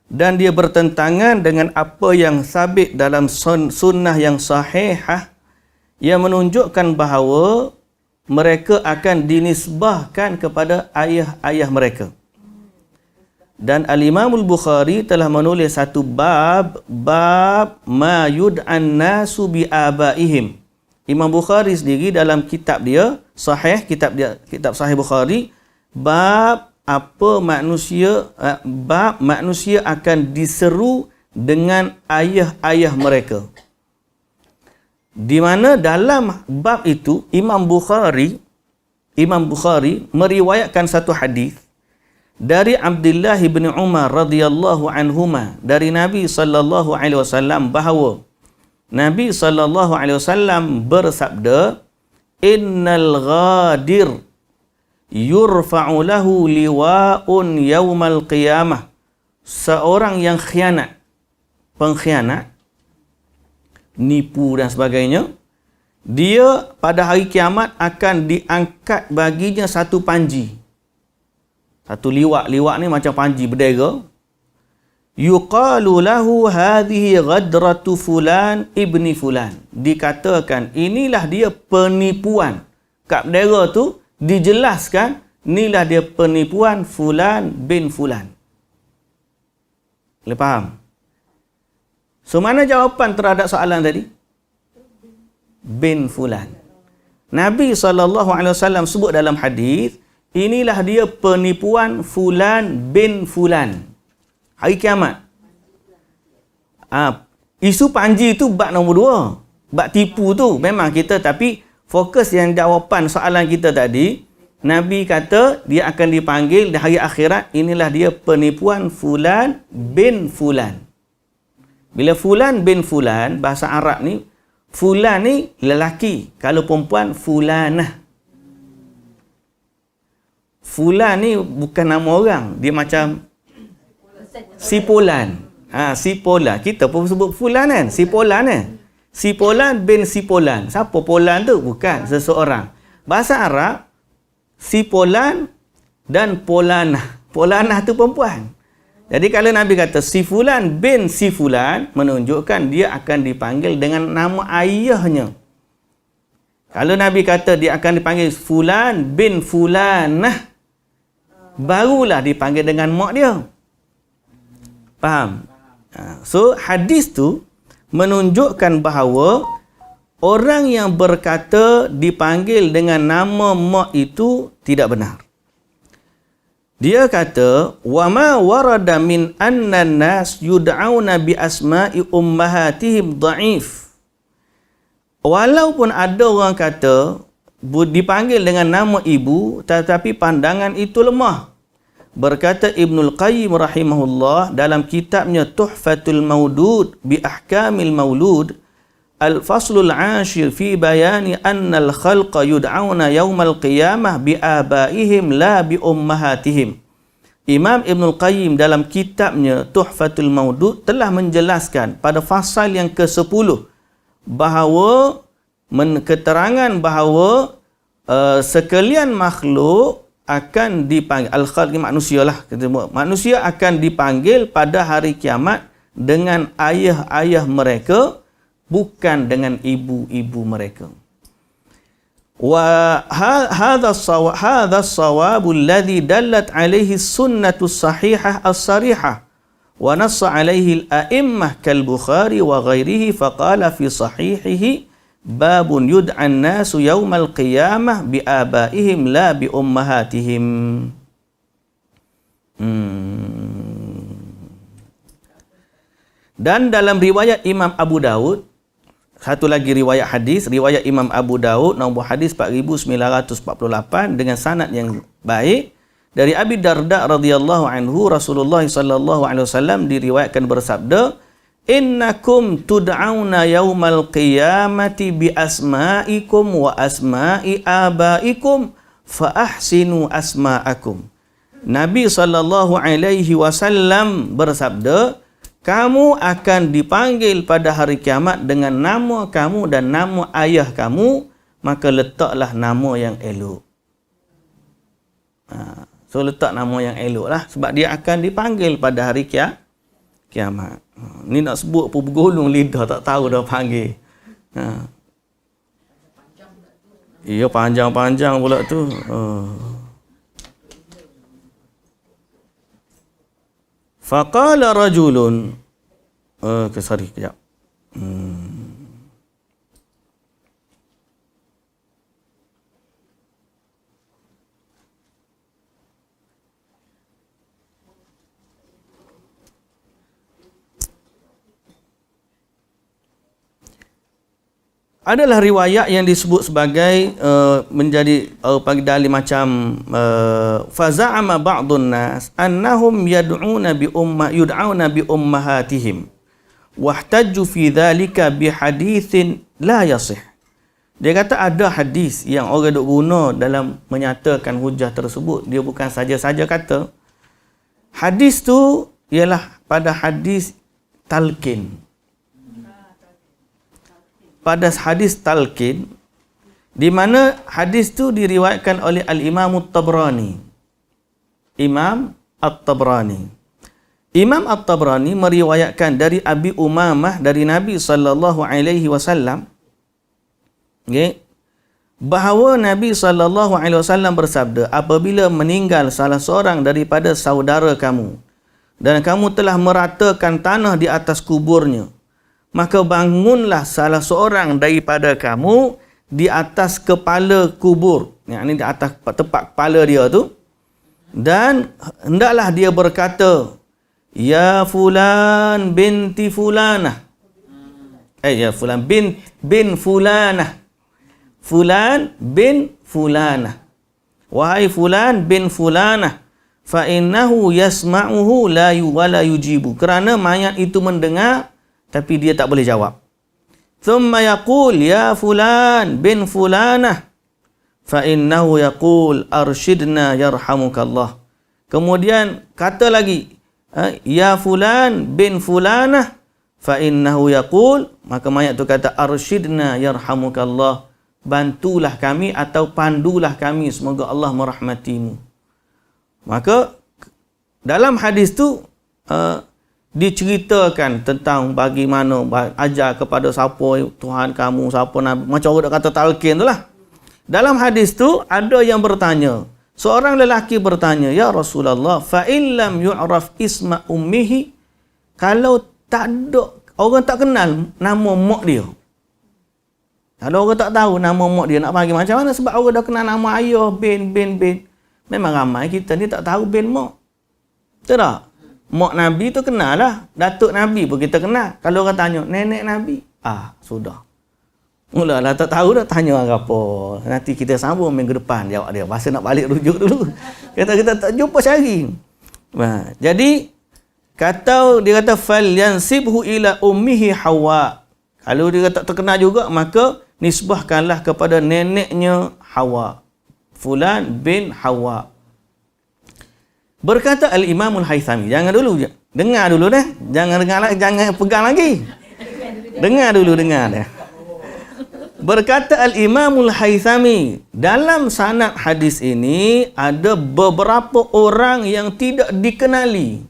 Dan dia bertentangan dengan apa yang sabit dalam sunnah yang sahihah yang menunjukkan bahawa mereka akan dinisbahkan kepada ayah-ayah mereka. Dan Al-Imam Al-Bukhari telah menulis satu bab ma yud'an nasu bi abaihim. Imam Bukhari sendiri dalam kitab dia sahih, kitab Sahih Bukhari, bab manusia akan diseru dengan ayah-ayah mereka. Di mana dalam bab itu Imam Bukhari meriwayatkan satu hadis dari Abdullah bin Umar radhiyallahu anhuma dari Nabi sallallahu alaihi wasallam bahawa Nabi sallallahu alaihi wasallam bersabda, "Innal ghadir yurfa'u lahu liwa'un yaumal qiyamah." Seorang yang khianat pengkhianat, nipu dan sebagainya, dia pada hari kiamat akan diangkat baginya satu panji. Satu liwak. Liwak ni macam panji bendera. Yuqalu lahu hadhihi ghadratu fulan ibni fulan. Dikatakan inilah dia penipuan. Kat bendera tu dijelaskan inilah dia penipuan fulan bin fulan. Boleh faham? So mana jawapan terhadap soalan tadi? Bin fulan. Nabi SAW sebut dalam hadis, inilah dia penipuan fulan bin fulan. Hari kiamat. Isu panji tu bab nombor 2. Bab tipu tu memang kita, tapi fokus yang jawapan soalan kita tadi, Nabi kata dia akan dipanggil di hari akhirat, inilah dia penipuan fulan bin fulan. Bila fulan bin fulan, bahasa Arab ni, fulan ni lelaki, kalau perempuan fulanah. Fulan ni bukan nama orang, dia macam si Polan. Si Polan. Kita pun sebut fulan kan? Si Polan kan? Si Polan bin si Polan. Siapa Polan tu? Bukan seseorang. Bahasa Arab, si Polan dan Polanah. Polanah tu perempuan. Jadi kalau Nabi kata si Fulan bin si Fulan, menunjukkan dia akan dipanggil dengan nama ayahnya. Kalau Nabi kata dia akan dipanggil Fulan bin Fulanah, barulah dipanggil dengan mak dia. Faham? So hadis tu menunjukkan bahawa orang yang berkata dipanggil dengan nama mak itu tidak benar. Dia kata, wa ma warada min anna an-nas yud'auna bi asma'i ummahatihim dha'if. Walaupun ada orang kata dipanggil dengan nama ibu, tetapi pandangan itu lemah. Berkata Ibnul Qayyim rahimahullah dalam kitabnya Tuhfatul Maudud bi Ahkamil Maulud, Al-Faslul Ashir fi bayani anna al-khalqa yud'auna yawmal qiyamah bi abaihim la bi ummahatihim. Imam Ibnul Qayyim dalam kitabnya Tuhfatul Maudud telah menjelaskan pada fasal yang ke-10 bahawa keterangan bahawa sekalian makhluk akan dipanggil, al-khalq manusia lah, manusia akan dipanggil pada hari kiamat dengan ayah-ayah mereka, bukan dengan ibu-ibu mereka. Wa hadha as-sawabu alladhi dallat alayhi sunnatu sahihah as-sarihah wa nassa alayhi al-a'immah kal-Bukhari wa ghairihi faqala fi sahihihi babun yud'an nasu yawmal qiyamah bi abaihim la bi ummahatihim. Dan dalam riwayat Imam Abu Daud, satu lagi riwayat hadis, riwayat Imam Abu Daud nombor hadis 4948 dengan sanad yang baik dari Abi Darda radhiyallahu anhu, Rasulullah sallallahu alaihi wasallam diriwayatkan bersabda, innakum tud'auna yaumal qiyamati bi asma'ikum wa asma'i abaikum fa ahsinu asma'akum. Nabi sallallahu alaihi wasallam bersabda, kamu akan dipanggil pada hari kiamat dengan nama kamu dan nama ayah kamu, maka letaklah nama yang elok. So letak nama yang elok lah, sebab dia akan dipanggil pada hari kiamat. Ni nak sebut pun bergulung lidah, tak tahu dah panggil. Iya, panjang-panjang pula tu. Faqala rajulun, sorry, kejap. Adalah riwayat yang disebut sebagai menjadi dalil macam faza'ama ba'dun nas annahum yud'auna bi ummahatihim wahtajju fi dhalika bi haditsin la yasih. Dia kata ada hadis yang orang duk guna dalam menyatakan hujah tersebut. Dia bukan saja-saja kata. Hadis tu ialah pada hadis talqin. Pada hadis talqin, di mana hadis tu diriwayatkan oleh Al-Imam At-Tabrani. Imam At-Tabrani. Imam At-Tabrani meriwayatkan dari Abi Umamah dari Nabi sallallahu alaihi wasallam, okay, bahawa Nabi sallallahu alaihi wasallam bersabda, apabila meninggal salah seorang daripada saudara kamu dan kamu telah meratakan tanah di atas kuburnya, maka bangunlah salah seorang daripada kamu di atas kepala kubur, yakni di atas tempat kepala dia tu, dan hendaklah dia berkata, ya fulan binti fulanah, ya fulan bin fulanah, fulan bin fulanah, wahai fulan bin fulanah, fa innahu yasma'uhu la yujibu, kerana mayat itu mendengar tapi dia tak boleh jawab. Thumma yaqul ya fulan bin fulanah, fa innahu yaqul arshidna yarhamukallah. Kemudian kata lagi, ya fulan bin fulanah, fa innahu yaqul, maka mayat tu kata arshidna yarhamukallah, bantulah kami atau pandulah kami, semoga Allah merahmatimu. Maka dalam hadis tu diceritakan tentang bagaimana ajar kepada siapa Tuhan kamu, siapa Nabi, macam orang kata talqin tu lah. Dalam hadis tu ada yang bertanya, seorang lelaki bertanya, ya Rasulullah, fa illam yu'raf isma ummihi, kalau tak ada, orang tak kenal nama mak dia, kalau orang tak tahu nama mak dia, nak panggil macam mana? Sebab orang dah kenal nama ayah, bin. Memang ramai kita ni tak tahu bin mak. Betul tak? Mak Nabi tu kenal lah. Datuk Nabi pun kita kenal. Kalau orang tanya, nenek Nabi, sudah. Mulalah tak tahu dah, tanya orang apa. Nanti kita sambung minggu depan jawab dia. Masa nak balik rujuk dulu. Kita tak jumpa cari. Jadi, dia kata, falyansibhu ila ummihi Hawa. Kalau dia tak terkenal juga, maka nisbahkanlah kepada neneknya Hawa. Fulan bin Hawa. Berkata Al-Imamul Haythami, jangan dulu, dengar dulu dah. Jangan pegang lagi. Dengar dah. Berkata Al-Imamul Haythami, dalam sanad hadis ini ada beberapa orang yang tidak dikenali.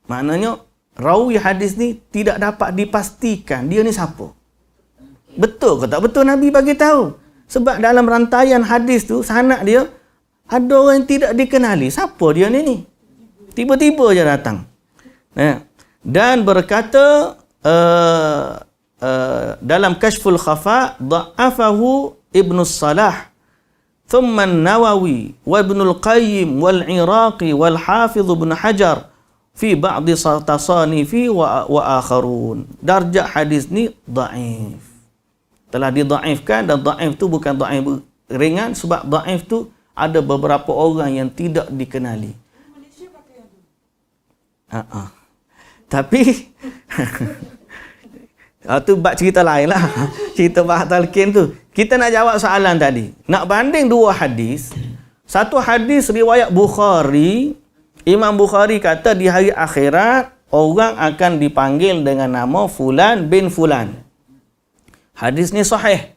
Maknanya rawi hadis ni tidak dapat dipastikan dia ni siapa. Betul ke tak betul Nabi bagi tahu? Sebab dalam rantaian hadis tu, sanad dia ada orang yang tidak dikenali. Siapa dia ni? Tiba-tiba je datang. Dan berkata dalam Kashful Khafa, da'afahu Ibn Salah, thumma Nawawi, wa Ibn Al-Qayyim, wal-Iraqi, wal-Hafidh Ibn Hajar, fi ba'di tasanifi wa akharun. Darjah hadis ni da'if. Telah dida'ifkan, dan da'if tu bukan da'if ringan, sebab da'if tu ada beberapa orang yang tidak dikenali. Malaysia pakai yang tu. Tapi tu bab cerita lain lah. Cerita bahas talqin tu. Kita nak jawab soalan tadi. Nak banding dua hadis. Satu hadis riwayat Bukhari. Imam Bukhari kata di hari akhirat orang akan dipanggil dengan nama Fulan bin Fulan. Hadis ni sahih.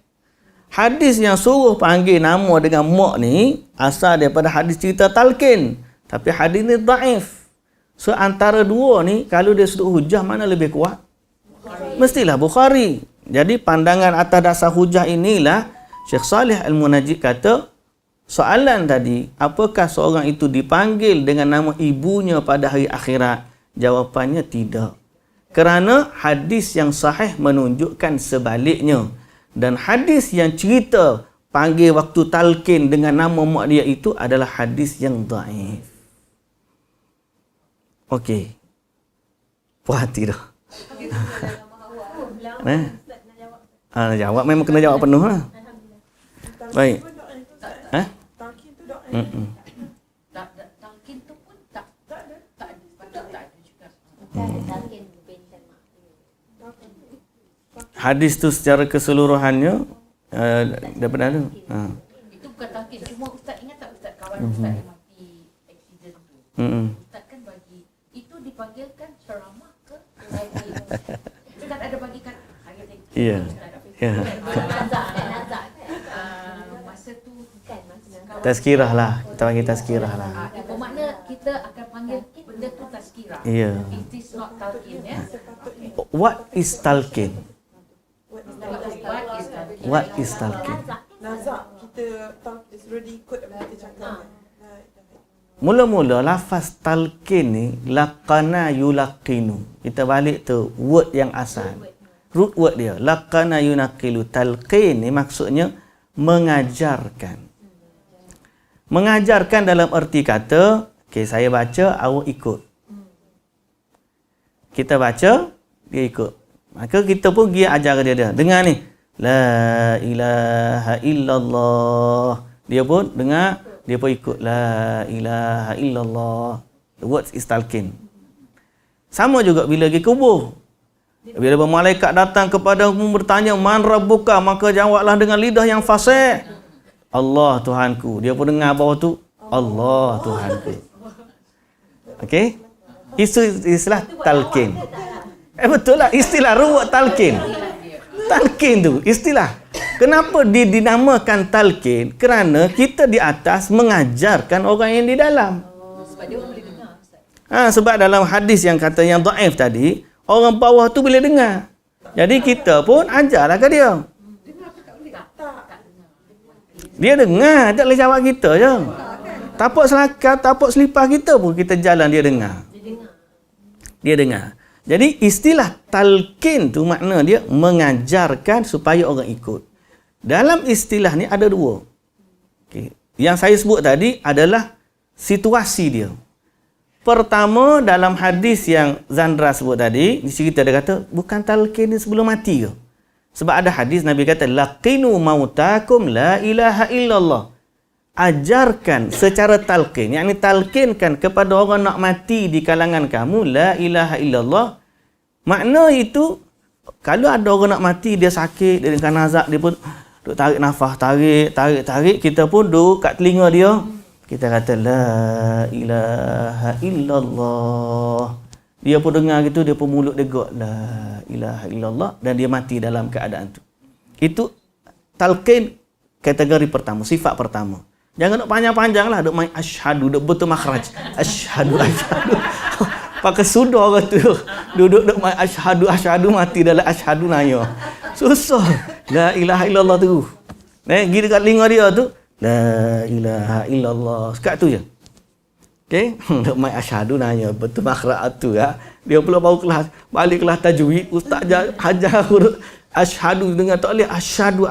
Hadis yang suruh panggil nama dengan mak ni asal daripada hadis cerita talqin. Tapi hadis ni daif. So antara dua ni, kalau dia sudut hujah, mana lebih kuat? Mestilah Bukhari. Jadi pandangan atas dasar hujah inilah Syekh Salih Al-Munajjid kata, soalan tadi, apakah seorang itu dipanggil dengan nama ibunya pada hari akhirat? Jawapannya tidak. Kerana hadis yang sahih menunjukkan sebaliknya. Dan hadis yang cerita panggil waktu talqin dengan nama mak dia itu adalah hadis yang daif. Okey. Puas hati dah. Nak jawab memang kena jawab penuh lah. Baik. Talqin tu daif. Talqin tu pun tak ada juga. Talqin bin dan mak. Hadis tu secara keseluruhannya daripada ada. Itu bukan talqin. Cuma Ustaz ingat tak Ustaz, kawan Ustaz yang mati accident tu. Ustaz kan bagi itu dipanggilkan ceramah ke Kita tak ada bagi kat hari ni. Ya. Ya. Masa tu Kan masa Tazkirah lah. Kita panggil tazkirah lah. bermakna kita akan panggil benda tu tazkirah. Ya. It is not talqin, ya. What is talqin? What is talqin? What is talqin? Nazak kita tahu kita suruh diikut apa kita cakap. Mula-mula lafaz talqin ni laqana yulaqinu. Kita balik tu word yang asal. Root word dia laqana yunaqilu. Talqin ni maksudnya mengajarkan. Mengajarkan dalam erti kata, okey saya baca, awak ikut. Kita baca, dia ikut. Maka kita pun pergi ajar dia. Dengar ni. La ilaha illallah. Dia pun dengar, dia pun ikut. La ilaha illallah. The word is talqin. Sama juga bila pergi kubur. Bila malaikat datang kepadamu bertanya, Man Rabbuka? Maka jawablah dengan lidah yang fasih. Allah Tuhanku. Dia pun dengar bawah tu, Allah Tuhanku. Okey? Itu istilah talqin. Betul lah, istilah ruwet talqin. Talqin tu istilah. Kenapa dia dinamakan talqin? Kerana kita di atas mengajarkan orang yang di dalam. Sebab dia orang boleh dengar, Ustaz. Sebab dalam hadis yang kata yang dhaif tadi, orang bawah tu boleh dengar. Jadi kita pun ajarlah ke dia. Dia dengar, tak boleh jawab kita je. Tapak selakar, tapak selipar kita pun kita jalan, dia dengar. Dia dengar. Jadi istilah talqin tu makna dia mengajarkan supaya orang ikut. Dalam istilah ni ada dua. Okay. Yang saya sebut tadi adalah situasi dia. Pertama, dalam hadis yang Zandra sebut tadi, di cerita dia kata, bukan talqin ni sebelum mati ke? Sebab ada hadis Nabi kata, laqinu mautakum la ilaha illallah. Ajarkan secara talqin, yakni talqinkan kepada orang nak mati di kalangan kamu, la ilaha illallah. Makna itu, kalau ada orang nak mati, dia sakit, dia dengan nazak, dia pun duk tarik nafas, tarik, kita pun duk kat telinga dia, kita kata, la ilaha illallah. Dia pun dengar gitu, dia pun mulut dia gerak, la ilaha illallah, dan dia mati dalam keadaan tu. Itu talqin kategori pertama, sifat pertama. Jangan nak panjang-panjang lah, duk main asyhadu, duk betul makhraj. Asyhadu. Pakai sudah orang tu. Duduk main asyhadu, mati dalam asyhadu nanya. Susah. La ilaha illallah tu. Pergi dekat telinga dia tu, la ilaha illallah. Sekat tu je. Okey, duk main asyhadu nanya betul makhraj tu ya. Dia pula baru kelas, balik kelas tajwid, ustaz ajar huruf asyhadu dengan tak boleh asyhadu.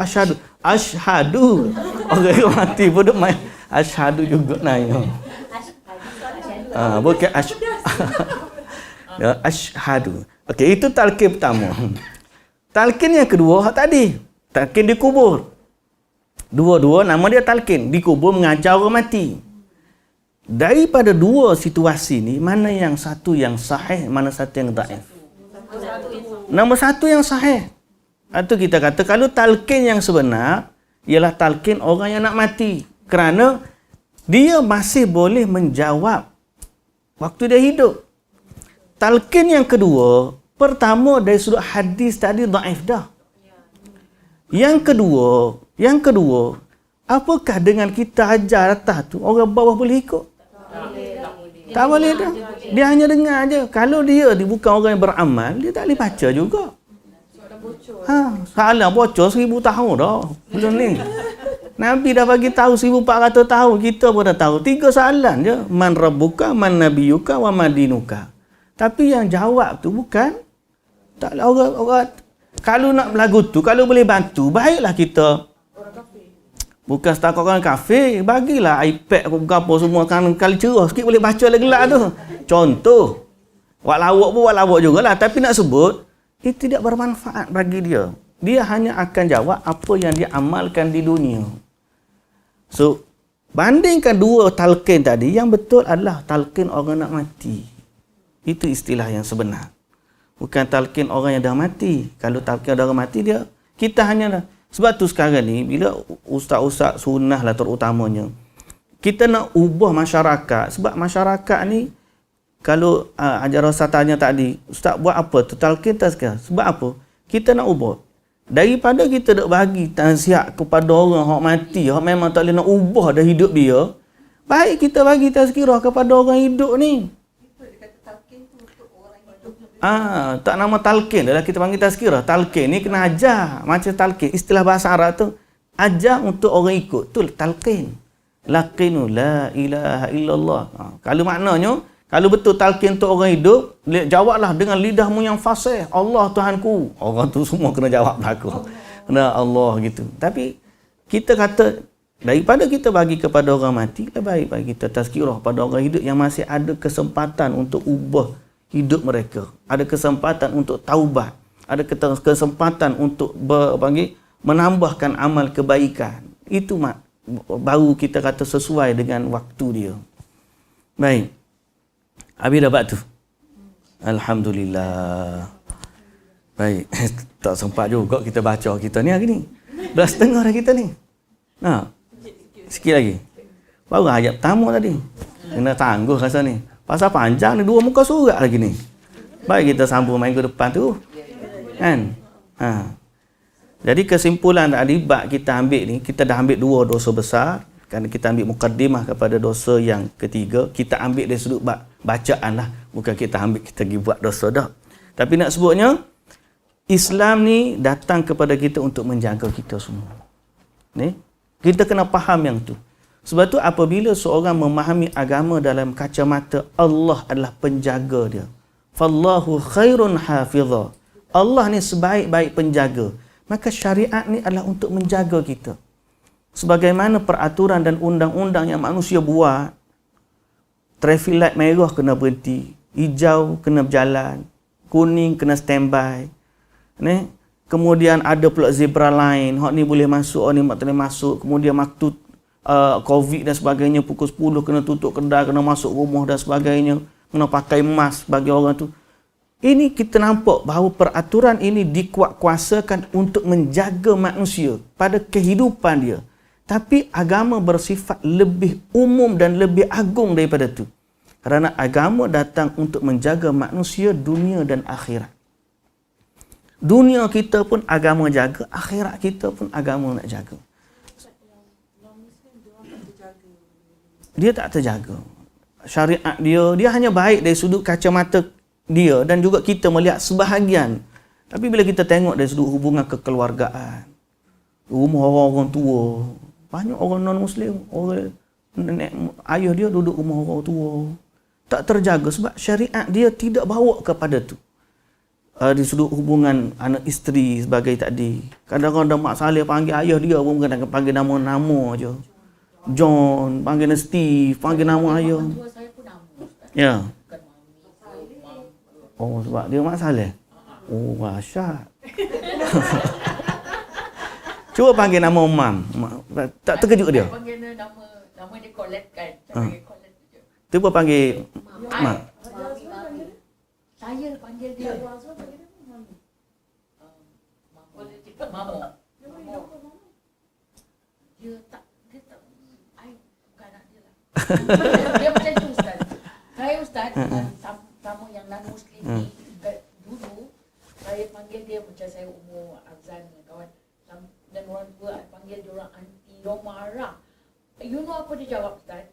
Orang mati pun duk main asyhadu juga nanya. Bukan asyhadu. Okey, itu talqin pertama. Talqin yang kedua hak tadi, talqin di kubur. Dua-dua nama dia talqin, di kubur mengajar orang mati. Daripada dua situasi ni, mana yang satu yang sahih, mana satu yang dhaif? Nombor satu yang sahih. Itu kita kata kalau talqin yang sebenar ialah talqin orang yang nak mati, kerana dia masih boleh menjawab waktu dia hidup. Talqin yang kedua, pertama dari sudut hadis tadi dhaif dah. Yang kedua, apakah dengan kita ajar atas tu orang bawah boleh ikut? Tak boleh dah. Dia hanya dengar je. Kalau dia bukan orang yang beramal, dia tak boleh baca juga. Soalan bocor 1000 tahun dah. Belum ni. Nabi dah bagi tahu 1400 tahun, kita pun dah tahu. 3 soalan je. Man rabbuka, man nabiyuka, wa madinuka. Tapi yang jawab tu bukan taklah orang kalau nak berlagu tu, kalau boleh bantu, baiklah kita. Bukan setakat orang kafir, bagilah iPad apa semua kan kali cerah sikit boleh baca lagi gelak tu. Contoh. Wak lawak jugalah, tapi nak sebut itu tidak bermanfaat bagi dia. Dia hanya akan jawab apa yang dia amalkan di dunia. So, bandingkan dua talqin tadi, yang betul adalah talqin orang nak mati. Itu istilah yang sebenar. Bukan talqin orang yang dah mati. Kalau talqin orang mati, dia kita hanya sebab tu sekarang ni bila ustaz-ustaz sunnah lah terutamanya, kita nak ubah masyarakat, sebab masyarakat ni kalau Hajar Rosa tanya tadi, Ustaz buat apa tu? Talqin tazkirah. Sebab apa? Kita nak ubah. Daripada kita nak bagi nasihat kepada orang yang mati, yang memang tak boleh nak ubah dah hidup dia, baik kita bagi tazkirah kepada orang hidup ni. Tak nama talqin adalah kita panggil tazkirah. Talqin ni kena ajar. Macam talqin, istilah bahasa Arab tu, ajar untuk orang ikut. Tu talqin. Laqinu la ilaha illallah. Kalau maknanya, kalau betul talqin untuk orang hidup, jawablah dengan lidahmu yang fasih. Allah Tuhanku. Orang tu semua kena jawab aku. Kena Allah gitu. Tapi kita kata, daripada kita bagi kepada orang mati, lebih baik bagi kita tazkirah pada orang hidup yang masih ada kesempatan untuk ubah hidup mereka. Ada kesempatan untuk taubat. Ada kesempatan untuk menambahkan amal kebaikan. Itu baru kita kata sesuai dengan waktu dia. Baik. Habis dapat tu? Alhamdulillah. Baik. Tak sempat juga kita baca kita ni hari ni. Dah setengah dah kita ni. Sikit lagi. Baru ayat pertama tadi. Kena tangguh rasa ni. Pasal panjang ni, 2 muka surat lagi ni. Baik kita sambung minggu depan tu. Kan? Jadi kesimpulan tadi bab kita ambil ni, kita dah ambil 2 dosa besar. Kerana kita ambil mukaddimah kepada dosa yang ketiga. Kita ambil dari sudut bacaan lah. Bukan kita ambil kita pergi buat dosa dah. Tapi nak sebutnya, Islam ni datang kepada kita untuk menjaga kita semua. Ni, kita kena faham yang tu. Sebab tu apabila seorang memahami agama dalam kacamata Allah adalah penjaga dia. Fallahu khairun hafizah. Allah ni sebaik-baik penjaga. Maka syariat ni adalah untuk menjaga kita. Sebagaimana peraturan dan undang-undang yang manusia buat, traffic light merah kena berhenti, hijau kena berjalan, kuning kena standby. Ni, kemudian ada pula zebra line, hak ni boleh masuk, hak ni tak boleh masuk. Kemudian waktu COVID dan sebagainya, pukul 10 kena tutup kedai, kena masuk rumah dan sebagainya, kena pakai mask bagi orang tu. Ini kita nampak bahawa peraturan ini dikuatkuasakan untuk menjaga manusia pada kehidupan dia. Tapi agama bersifat lebih umum dan lebih agung daripada itu. Kerana agama datang untuk menjaga manusia dunia dan akhirat. Dunia kita pun agama jaga, akhirat kita pun agama nak jaga. Dia tak terjaga. Syariat dia hanya baik dari sudut kacamata dia dan juga kita melihat sebahagian. Tapi bila kita tengok dari sudut hubungan kekeluargaan, rumah orang-orang tua, banyak orang non-Muslim, orang nenek ayah dia duduk rumah orang tua. Tak terjaga sebab syariat dia tidak bawa kepada tu. Di sudut hubungan anak isteri sebagai tadi. Kadang-kadang mak Saleh panggil ayah dia pun kadang panggil nama-nama je. John, panggil Steve, panggil nama ayah. Tua saya pun nama. Ya. Bukan mami. Oh, sebab dia mak Saleh. Oh, dahsyat. Cuba panggil nama Mam. Tak terkejut dia. Panggil nama dia collect kan. Saya collect je. Cuba panggil Mak. Saya panggil dia. Mamo. Dia tak, I bukan anak dia lah. Dia macam tu Ustaz. Saya Ustaz, sama yang non-Muslim ni, dulu, saya panggil dia macam saya umur Azan kawan. Dan orang tua panggil dia orang aunty, dia marah. You know apa dia jawab Ustaz?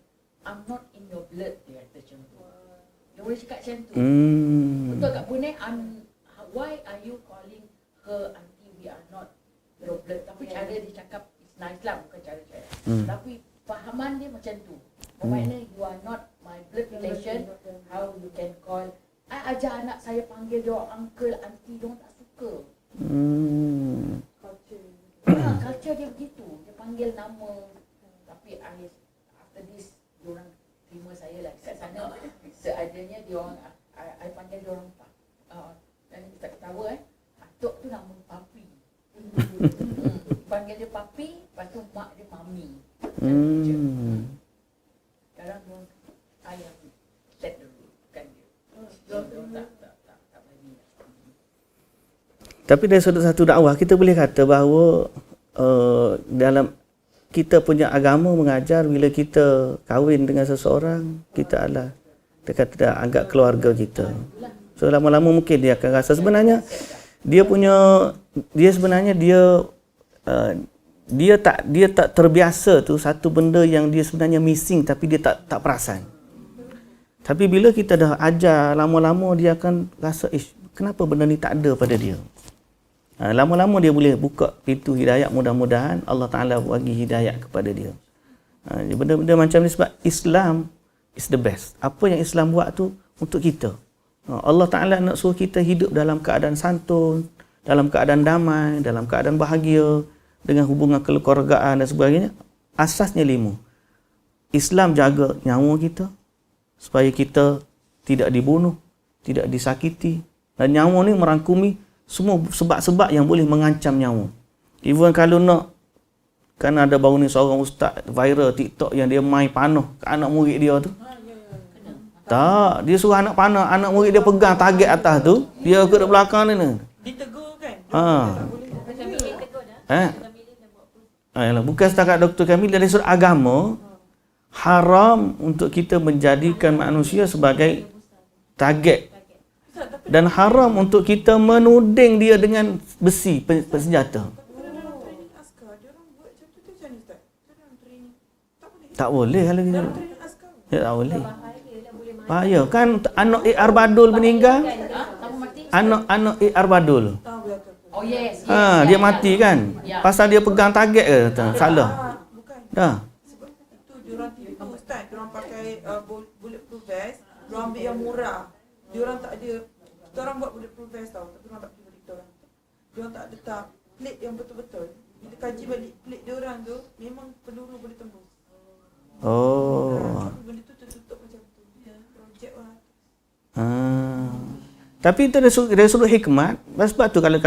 I'm not in your blood, dia kata macam tu. Dia boleh cakap macam tu. Betul tak Bunai? Why are you calling her aunty? We are not your blood. Tapi cara dia cakap is nice lah, bukan cara saya. Tapi fahaman dia macam tu. Bermakna you are not my blood relation. How you can call? I ajar anak saya panggil dia orang uncle, aunty, dia orang tak suka. Culture dia begitu. Dia panggil nama. Tapi after this, dia orang terima saya lah. Kat sana, seadanya dia orang, I panggil dia orang dan kita ketawa atuk tu nama papi. Panggil dia papi, lepas tu mak dia mami. Sekarang dia orang, ayah set dulu kan dia. Tak bagi. Tapi dari sudut satu dakwah, kita boleh kata bahawa dalam kita punya agama mengajar bila kita kahwin dengan seseorang, kita adalah Dia kata anggap keluarga kita. So lama-lama mungkin dia akan rasa sebenarnya dia sebenarnya dia tak terbiasa tu satu benda yang dia sebenarnya missing tapi dia tak perasan. Tapi bila kita dah ajar lama-lama dia akan rasa kenapa benda ni tak ada pada dia. Lama-lama dia boleh buka pintu hidayah, mudah-mudahan Allah Ta'ala bagi hidayah kepada dia. Benda-benda macam ni sebab Islam is the best. Apa yang Islam buat tu untuk kita. Allah Ta'ala nak suruh kita hidup dalam keadaan santun, dalam keadaan damai, dalam keadaan bahagia, dengan hubungan kekeluargaan dan sebagainya. Asasnya 5. Islam jaga nyawa kita, supaya kita tidak dibunuh, tidak disakiti. Dan nyawa ni merangkumi semua sebab-sebab yang boleh mengancam nyawa. Even kalau nak, kan ada baru ni seorang ustaz viral TikTok yang dia main panah ke anak murid dia tu. Tak, dia suruh anak panah, anak murid dia pegang target atas tu, dia ke belakang ni. Ditegur kan? Bukan setakat Dr. Kamil, dari sudut agama haram untuk kita menjadikan manusia sebagai target, dan haram untuk kita menuding dia dengan besi senjata. Tak boleh kalau kita. Ya, tak boleh. Bahaya kan anak Arbadul meninggal. Anak Arbadul. Oh yes. Dia mati kan? Pasal dia pegang target ke? Salah. Dah. Sebab itu diorang tipu ustaz, diorang pakai bulletproof vest, diorang ambil yang murah. Diorang tak ada, diorang buat bulletproof vest tau, tapi diorang tak boleh beli diorang. Diorang tak letak plate yang betul-betul. Kita kaji balik plate diorang tu, memang peluru boleh tembus. Tapi benda tu tertutup macam tu. Projek lah. Tapi itu dari sudut hikmat. Sebab tu kalau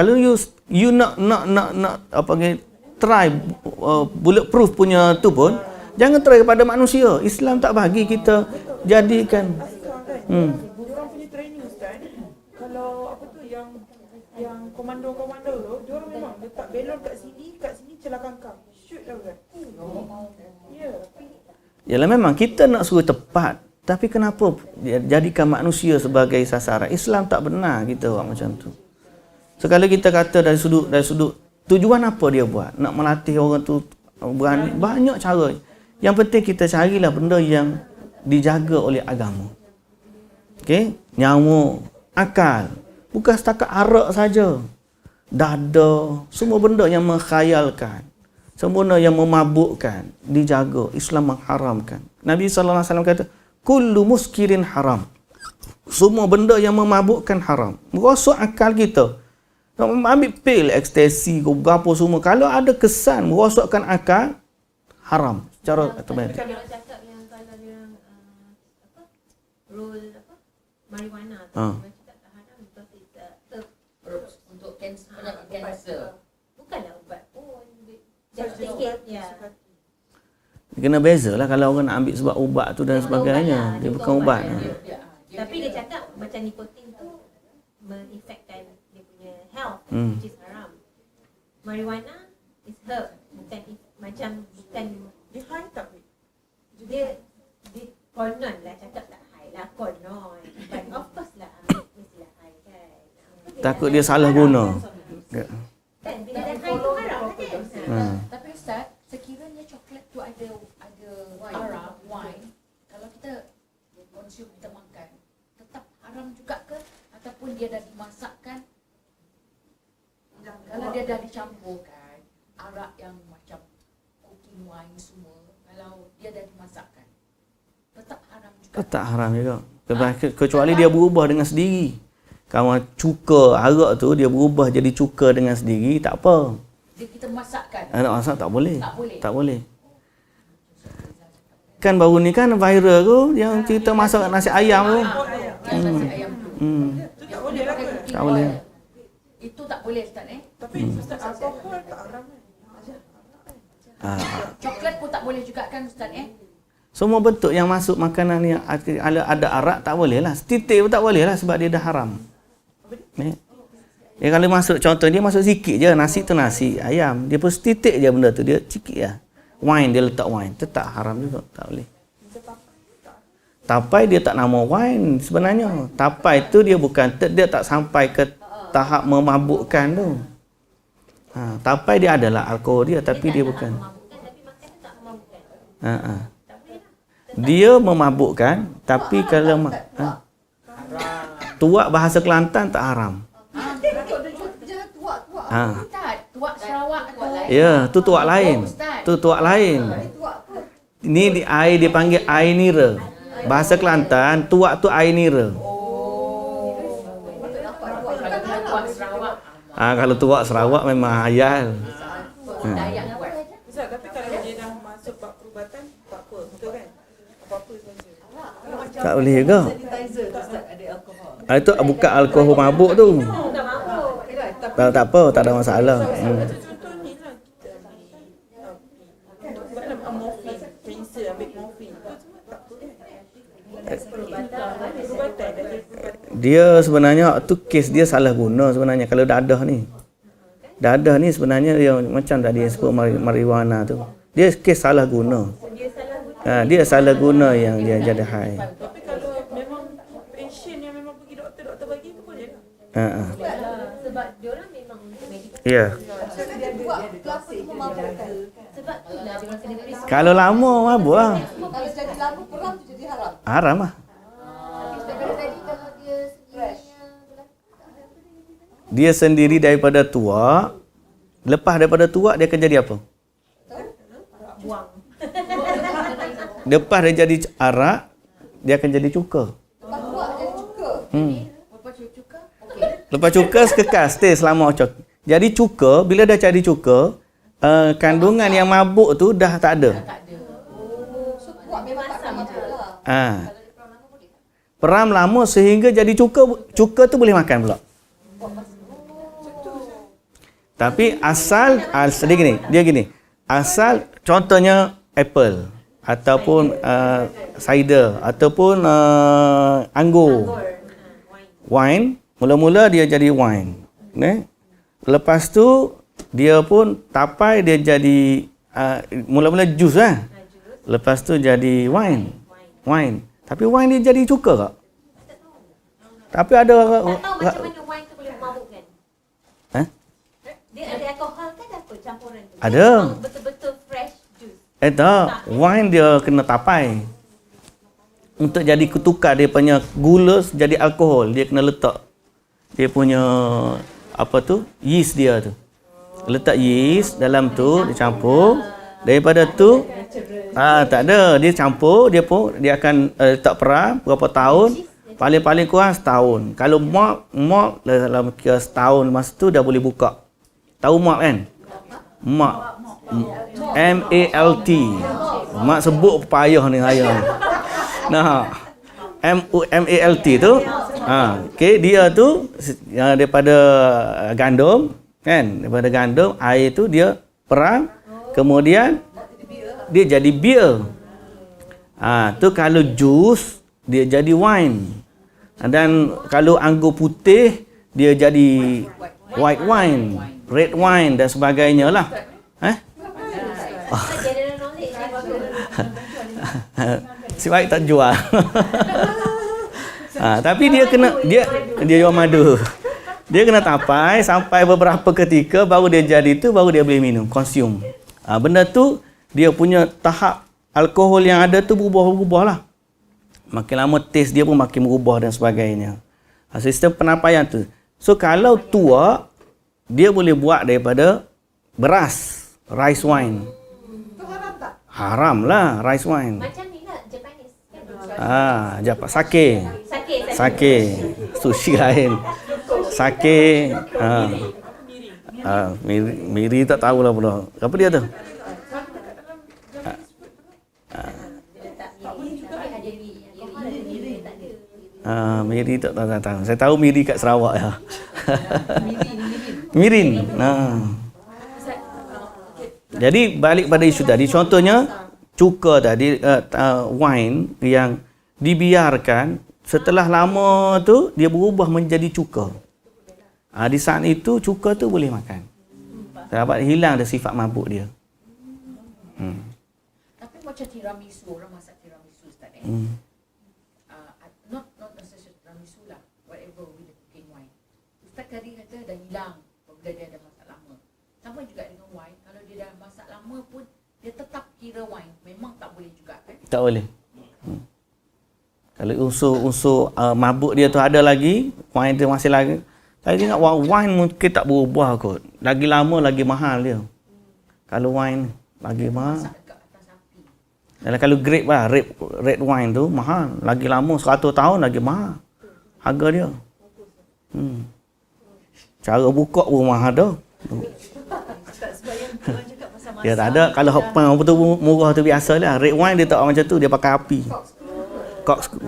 you nak apa ni, try bulletproof punya tu pun, jangan try kepada manusia. Islam tak bagi kita jadikan. Diorang punya training ustaz, kalau apa tu yang komando-komando tu, diorang memang letak belon kat sini celah kangkang. Shoot dah kan. Ya. Yalah, memang kita nak suruh tepat. Tapi kenapa jadikan manusia sebagai sasaran? Islam tak benar kita buat macam tu. Sekali kita kata dari sudut tujuan apa dia buat? Nak melatih orang tu berani. Banyak cara. Yang penting kita carilah benda yang dijaga oleh agama. Okey? Nyawa, akal. Bukan setakat arak saja. Dada, semua benda yang menghayalkan. Semua benda yang memabukkan dijaga. Islam mengharamkan. Nabi sallallahu alaihi wasallam kata, kullu muskirin haram. Semua benda yang memabukkan haram. Merosot akal kita. Ambil pil, ekstasi, apa semua. Kalau ada kesan merosotkan akal, haram. Secara otomatik. Kalau cakap yang kalau yang roll marijuana tu, cakap tak haram because it's untuk kanser. bukanlah ubat pun. Sikit ya. Kena beza lah kalau orang nak ambil sebab ubat tu dan sebagainya. Dia bukan ubat. Tapi dia cakap macam nikotin tu menginfectkan dia punya health, which is haram. Marijuana is herb, bukan Dia high tak? dia konon lah, cakap tak high lah, konon. But of course lah, mestilah high kan. Takut dia salah guna. Kan bila dah high tu haram kan. Tapi Ustaz, sekiranya coklat tu ada arak, wine, kalau kita konsum, kita makan, tetap haram juga ke? Ataupun dia dah dimasakkan? Kalau dia dah dicampurkan, arak yang macam cooking wine semua, kalau dia dah dimasakkan, tetap haram juga? Tetap haram juga. Kecuali dia berubah dengan sendiri. Kalau cuka arak tu, dia berubah jadi cuka dengan sendiri, tak apa. Dia kita masakkan? Nak masak tak boleh. Tak boleh. Kan baru ni kan viral tu yang cerita masak nasi ayam tu. Nasi ayam tu. Itu tak boleh lah ke? Tak boleh. Itu tak boleh Ustaz Tapi ustaz, alkohol tak haram kan? Coklat pun tak boleh juga kan Ustaz Semua bentuk yang masuk makanan yang ada arak tak boleh lah. Setitik pun tak boleh lah sebab dia dah haram. Dia kalau masuk, contoh dia masuk sikit je, nasi tu nasi ayam, dia pun setitik je benda tu, dia sikit lah. Wine, dia letak wine, tetap haram juga, tak boleh. Tapai dia tak nama wine sebenarnya. Tapai tu dia bukan, dia tak sampai ke tahap memabukkan tu. Tapai dia adalah alkohol dia, tapi dia bukan. Memabukkan tapi makan tu tak memabukkan. Tak boleh lah. Dia memabukkan, tapi kalau tuak bahasa Kelantan tak haram. Tak, tuak Sarawak tu lain. Ya, tu tuak lain. Ustaz. Tu tuak lain. Ni di air dipanggil air nira. Bahasa Kelantan, tuak tu air nira. Kalau tuak Sarawak, Kalau tuak Sarawak memang hayal. Dayak buat. Ustaz, tapi kalau dia dah masuk bab perubatan, tak apa, betul kan? Apa-apa saja. Tak boleh juga. Sanitizer tu Ustaz ada alkohol. Itu bukan alkohol mabuk tu. Bukan mabuk. Tak apa, tak ada masalah. Contoh ni lah, kita ambil buatlah morfin, prinsip ambil morfin. Tu semua tak apa kan? Perubatan dah jadi perubatan. Dia sebenarnya tu kes dia salah guna sebenarnya kalau dadah ni. Dadah ni sebenarnya dia macam tadi yang sebut marijuana tu. Dia kes salah guna. Dia salah guna. Dia salah guna yang dia jadi high. Tapi kalau memang patient yang memang pergi doktor bagi tu boleh lah. Sebab diorang memang medical. Ya. Pelaku tu memabukkan. Sebab tu lah diorang kena periksa. Kalau lama mabuk lah. Kalau jadi lama peram tu jadi haram. Haram lah. Dia sendiri daripada tuak. Lepas daripada tuak dia akan jadi apa? Buang. Lepas dia jadi arak, dia akan jadi cuka. Lepas tuak jadi cuka. Apa cuka? Okey. Lepas cuka kekal stay selama cuka. Jadi cuka, bila dah jadi cuka, kandungan yang mabuk tu dah tak ada. Tak ada. So tuak memang tak akan mabuk lah. Peram lama sehingga jadi cuka tu boleh makan pula. Tapi asal dia gini. Asal contohnya apple ataupun cider ataupun anggur. Wine, mula-mula dia jadi wine. Lepas tu dia pun tapai dia jadi mula-mula jus lah. Lepas tu jadi wine. Tapi wine dia jadi cuka tak? Tapi ada Tak tahu macam mana wine tu boleh memabukkan. Dia ada alkohol kan apa campuran tu? Ada. Dia memang betul-betul fresh juice. tak, wine dia kena tapai. Untuk jadi ketukar dia punya gula jadi alkohol, dia kena letak dia punya apa tu? Yeast dia tu. Letak yeast dalam tu, dicampur. Daripada tu tak ada, dia campur, dia akan letak peram berapa tahun, paling kurang setahun. Kalau malt dalam kira setahun masa tu dah boleh buka. Tahu malt kan? Malt. M-A-L-T. Mak sebut payah ni saya. Nah, M-A-L-T tu, okey, dia tu daripada gandum, kan? Daripada gandum, air tu dia peram, kemudian dia jadi beer. Tu kalau jus dia jadi wine. Dan kalau anggur putih dia jadi white wine, red wine dan sebagainya lah. General knowledge ni bagus. Si baik tak jual. Tapi dia jual madu. Dia kena tapai sampai beberapa ketika baru dia jadi tu, baru dia boleh minum, consume. Benda tu dia punya tahap alkohol yang ada tu berubah-ubah lah. Makin lama taste dia pun makin berubah dan sebagainya. Sistem penapaian tu. So kalau tua, dia boleh buat daripada beras, rice wine. Tu haram tak? Haram lah rice wine. Macam ni lah Japanese kan? Sake. Sushi lain. Sake. Miri tak tahulah pula. Apa dia tu? Miri tak tahu. Saya tahu miri kat Sarawak ya. Mirin. Jadi balik pada isu tadi, contohnya cuka tadi, wine yang dibiarkan setelah lama tu dia berubah menjadi cuka. Di saat itu cuka tu boleh makan. Dapat hilang dah sifat mabuk dia. Tapi macam tiramisu, orang masak tiramisu Ustaz Ustaz tadi kata dah hilang apabila dia ada masak lama. Sama juga dengan wine, kalau dia dah masak lama pun dia tetap kira wine. Memang tak boleh juga kan? Tak boleh. Kalau unsur mabuk dia tu ada lagi, wine dia masih lagi. Saya ingat wine mungkin tak berubah kot. Lagi lama lagi mahal dia. Kalau wine lagi mahal. Masak dekat atas api. Dan kalau grape lah, red wine tu mahal. Lagi lama 100 tahun lagi mahal. Harga dia. Cara buka pun mahal dah. Tak sebayang tuan cakap pasal masak. Dia tak ada. Kalau apa tu murah tu biasa lah. Red wine dia tak macam tu. Dia pakai api.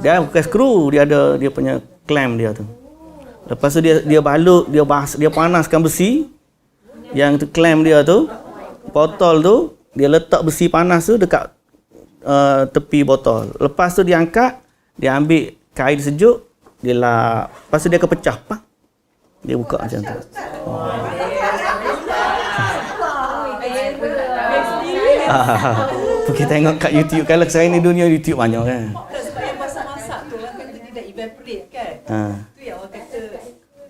Dia bukan skru. Dia ada dia punya clamp dia tu. Lepas tu dia balut, dia panaskan besi. Yang tu clamp dia tu, botol tu, dia letak besi panas tu dekat tepi botol. Lepas tu dia angkat, dia ambil kain sejuk, dia lap. Lepas tu dia akan pecah. Pak. Dia buka macam tu. Pergi tengok kat YouTube. Kalau sekarang ni dunia YouTube banyak kan. Sebab masak-masak tu orang kata dia dah evaporate kan. Tu yang orang kata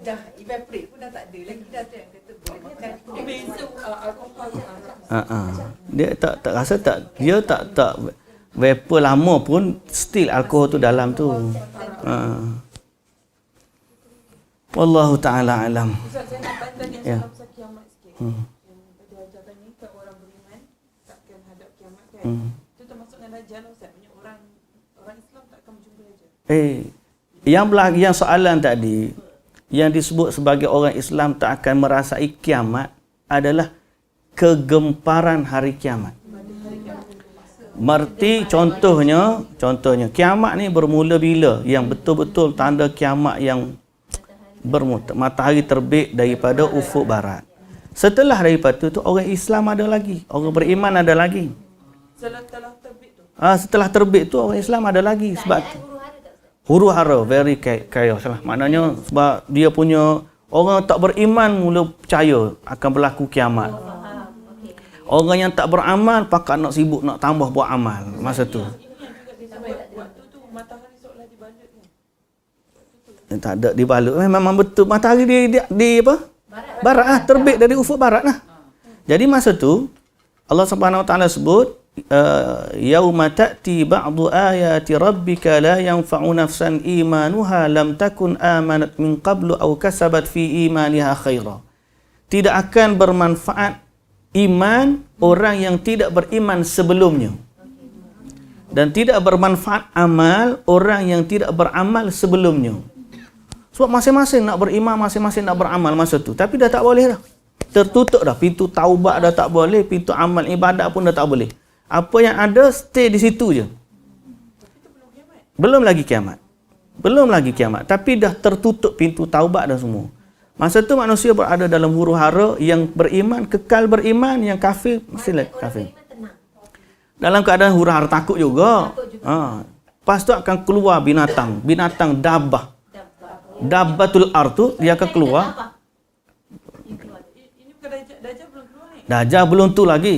dah evaporate pun dah tak ada lagi dah tu yang kata boleh makan. Beza alkohol. Dia tak rasa tak, dia tak vapor lama pun still alkohol tu dalam tu. Wallahu taala alam. Ustaz, saya nak tanya Ya. soal pasal kiamat sikit. Pada ajaran ni kan orang beriman takkan hadap kiamat kan. Itu termasuk dengan Dajjal Ustaz. Banyak orang Islam takkan berjumpa Dajjal. Yang soalan tadi yang disebut sebagai orang Islam tak akan merasai kiamat adalah kegemparan hari kiamat. Merti contohnya kiamat ni bermula bila? Yang betul-betul tanda kiamat yang matahari terbit daripada ufuk barat. Setelah daripada tu orang Islam ada lagi, orang beriman ada lagi. Setelah terbit tu. Setelah terbit tu orang Islam ada lagi sebab huru hara very chaos lah. Maknanya sebab dia punya orang tak beriman mula percaya akan berlaku kiamat. Orang yang tak beramal pakat nak sibuk nak tambah buat amal masa tu. Waktu tu matahari seolah dibalut kan. Tak ada dibalut. Memang betul matahari di apa? Barat terbit dari ufuk barat lah. Jadi masa tu Allah Subhanahu Wa Taala sebut yauma ta'ti ba'du ayati rabbika la yanfa'u nafsan imanuha lam takun amanat min qablu aw kasabat fi imaniha khaira. Tidak akan bermanfaat iman orang yang tidak beriman sebelumnya. Dan tidak bermanfaat amal orang yang tidak beramal sebelumnya. Sebab masing-masing nak beriman, masing-masing nak beramal masa tu. Tapi dah tak boleh dah. Tertutup dah. Pintu taubat dah tak boleh. Pintu amal ibadat pun dah tak boleh. Apa yang ada, stay di situ je. Belum lagi kiamat. Belum lagi kiamat. Tapi dah tertutup pintu taubat dah semua. Masa tu manusia berada dalam huru hara. Yang beriman, kekal beriman. Yang kafir, mesti lagi kafir. Dalam keadaan huru hara takut juga. Lepas tu akan keluar binatang. Binatang dabah. Dabbatul ard tu dia akan keluar. Ini bukan Dajjal belum keluar ni. Dajjal belum tu lagi.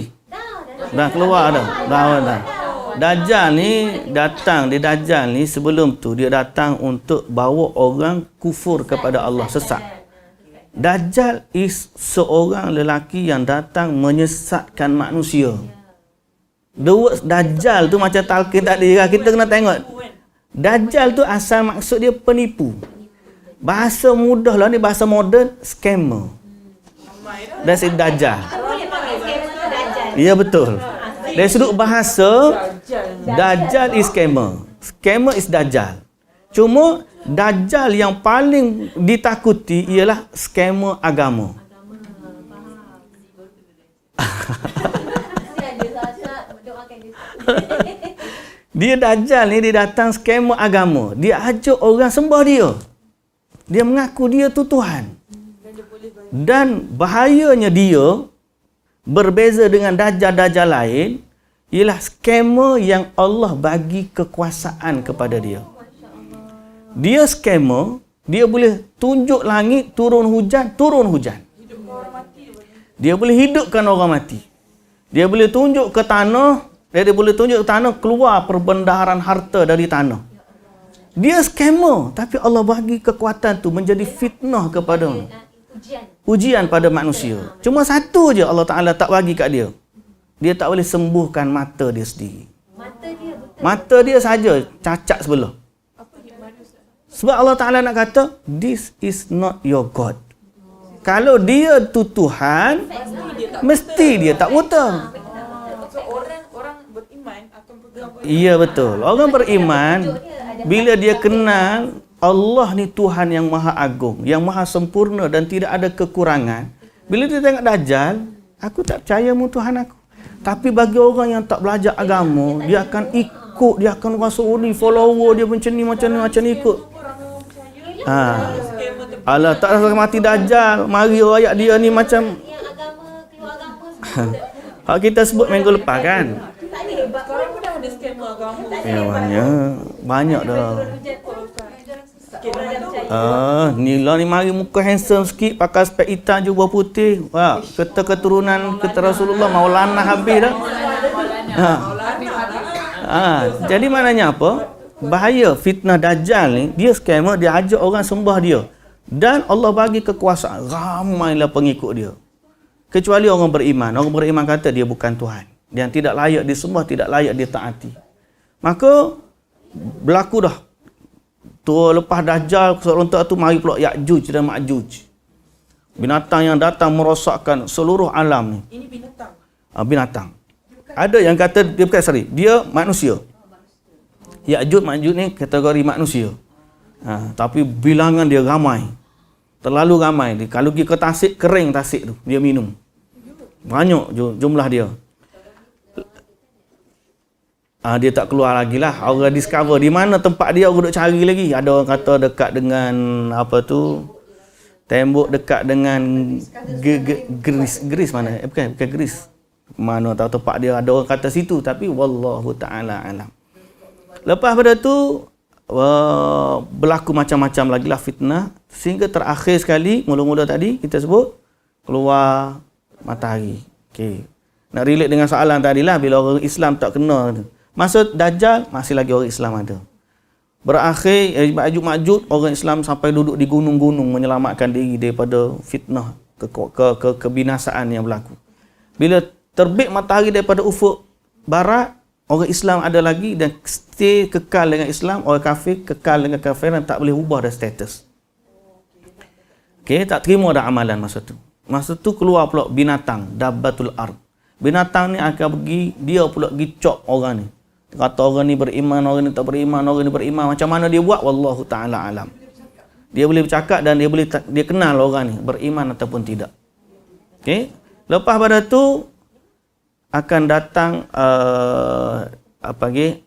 Dah keluar dah. Dah. Dajjal ni datang, Dajjal ni sebelum tu dia datang untuk bawa orang kufur kepada Allah, sesat. Dajjal is seorang lelaki yang datang menyesatkan manusia. The word Dajjal tu macam talqin tadi, kita kena tengok. Dajjal tu asal maksud dia penipu. Bahasa mudah lah ni, bahasa moden, scammer. That's it, Dajjal. Ya betul. Dari sudut bahasa, Dajjal is scammer. Scammer is Dajjal. Cuma Dajjal yang paling ditakuti ialah scammer agama. Dia Dajjal ni dia datang scammer agama. Dia ajak orang sembah dia. Dia mengaku dia tu Tuhan. Dan bahayanya dia berbeza dengan Dajjal-Dajjal lain ialah scammer yang Allah bagi kekuasaan kepada dia. Dia scammer, dia boleh tunjuk langit turun hujan. Dia boleh hidupkan orang mati. Dia boleh tunjuk ke tanah, dia boleh tunjuk ke tanah keluar perbendaharaan harta dari tanah. Dia scammer, tapi Allah bagi kekuatan tu menjadi fitnah kepada ujian pada manusia. Cuma satu je Allah Ta'ala tak bagi kat dia. Dia tak boleh sembuhkan mata dia sendiri. Mata dia saja cacat sebelah. Sebab Allah Ta'ala nak kata, this is not your God. Kalau dia tu Tuhan, mesti dia tak buta. So orang beriman akan pegang. Ya betul. Orang beriman, bila dia kenal Allah ni Tuhan yang maha agung, yang maha sempurna dan tidak ada kekurangan. Bila dia tengok Dajjal, aku tak percaya mu Tuhan aku. Tapi bagi orang yang tak belajar agama, dia akan ikut, dia akan masuk ni, follower dia macam ni ikut. Alah, tak rasa mati Dajjal, mari ayat dia ni macam hak kita sebut minggu lepas kan. Sekarang pun dah ada skamer agama. Ya, banyak dah. Nila ni mari muka handsome sikit, pakai spek hitam je buah putih. Wah, kata keturunan kita Rasulullah Maulana habis dah. Jadi maknanya apa? Bahaya fitnah Dajjal ni, dia scammer, dia ajak orang sembah dia. Dan Allah bagi kekuasaan, ramailah pengikut dia. Kecuali orang beriman. Orang beriman kata dia bukan Tuhan. Yang tidak layak disembah, tidak layak ditaati. Maka berlaku dah. Tu lepas Dajjal serentak tu mari pula Ya'juj dan Ma'juj. Binatang yang datang merosakkan seluruh alam ni. Ini binatang. Binatang. Ada yang kata dia bukan sari, dia manusia. Ya'juj Ma'juj ni kategori manusia. Tapi bilangan dia ramai. Terlalu ramai. Kalau pergi ke tasik, kering tasik tu, dia minum. Banyak jumlah dia. Dia tak keluar lagi lah. Orang discover di mana tempat dia, orang duk cari lagi. Ada orang kata dekat dengan apa tu, tembok dekat dengan Greece mana? Bukan Greece. Mana tahu tempat dia, ada orang kata situ, tapi wallahu taala alam. Lepas pada tu berlaku macam-macam lagi lah fitnah, sehingga terakhir sekali mula-mula tadi kita sebut keluar matahari. Okey. Nak relate dengan soalan tadi lah, bila orang Islam tak kena tu. Masa Dajjal, masih lagi orang Islam ada. Berakhir Ya'juj orang Islam sampai duduk di gunung-gunung menyelamatkan diri daripada fitnah kebinasaan yang berlaku. Bila terbit matahari daripada ufuk barat, orang Islam ada lagi dan stay kekal dengan Islam, orang kafir kekal dengan kafir dan tak boleh ubah dah status. Okey, tak terima dah amalan masa tu. Masa tu keluar pula binatang, Dabbatul Ard. Binatang ni akan pergi, dia pula pergi cop orang ni. Kata orang ni beriman, orang ni tak beriman, orang ni beriman. Macam mana dia buat? Wallahu ta'ala alam. Dia boleh bercakap dan dia kenal orang ni, beriman ataupun tidak. Okey. Lepas pada tu, akan datang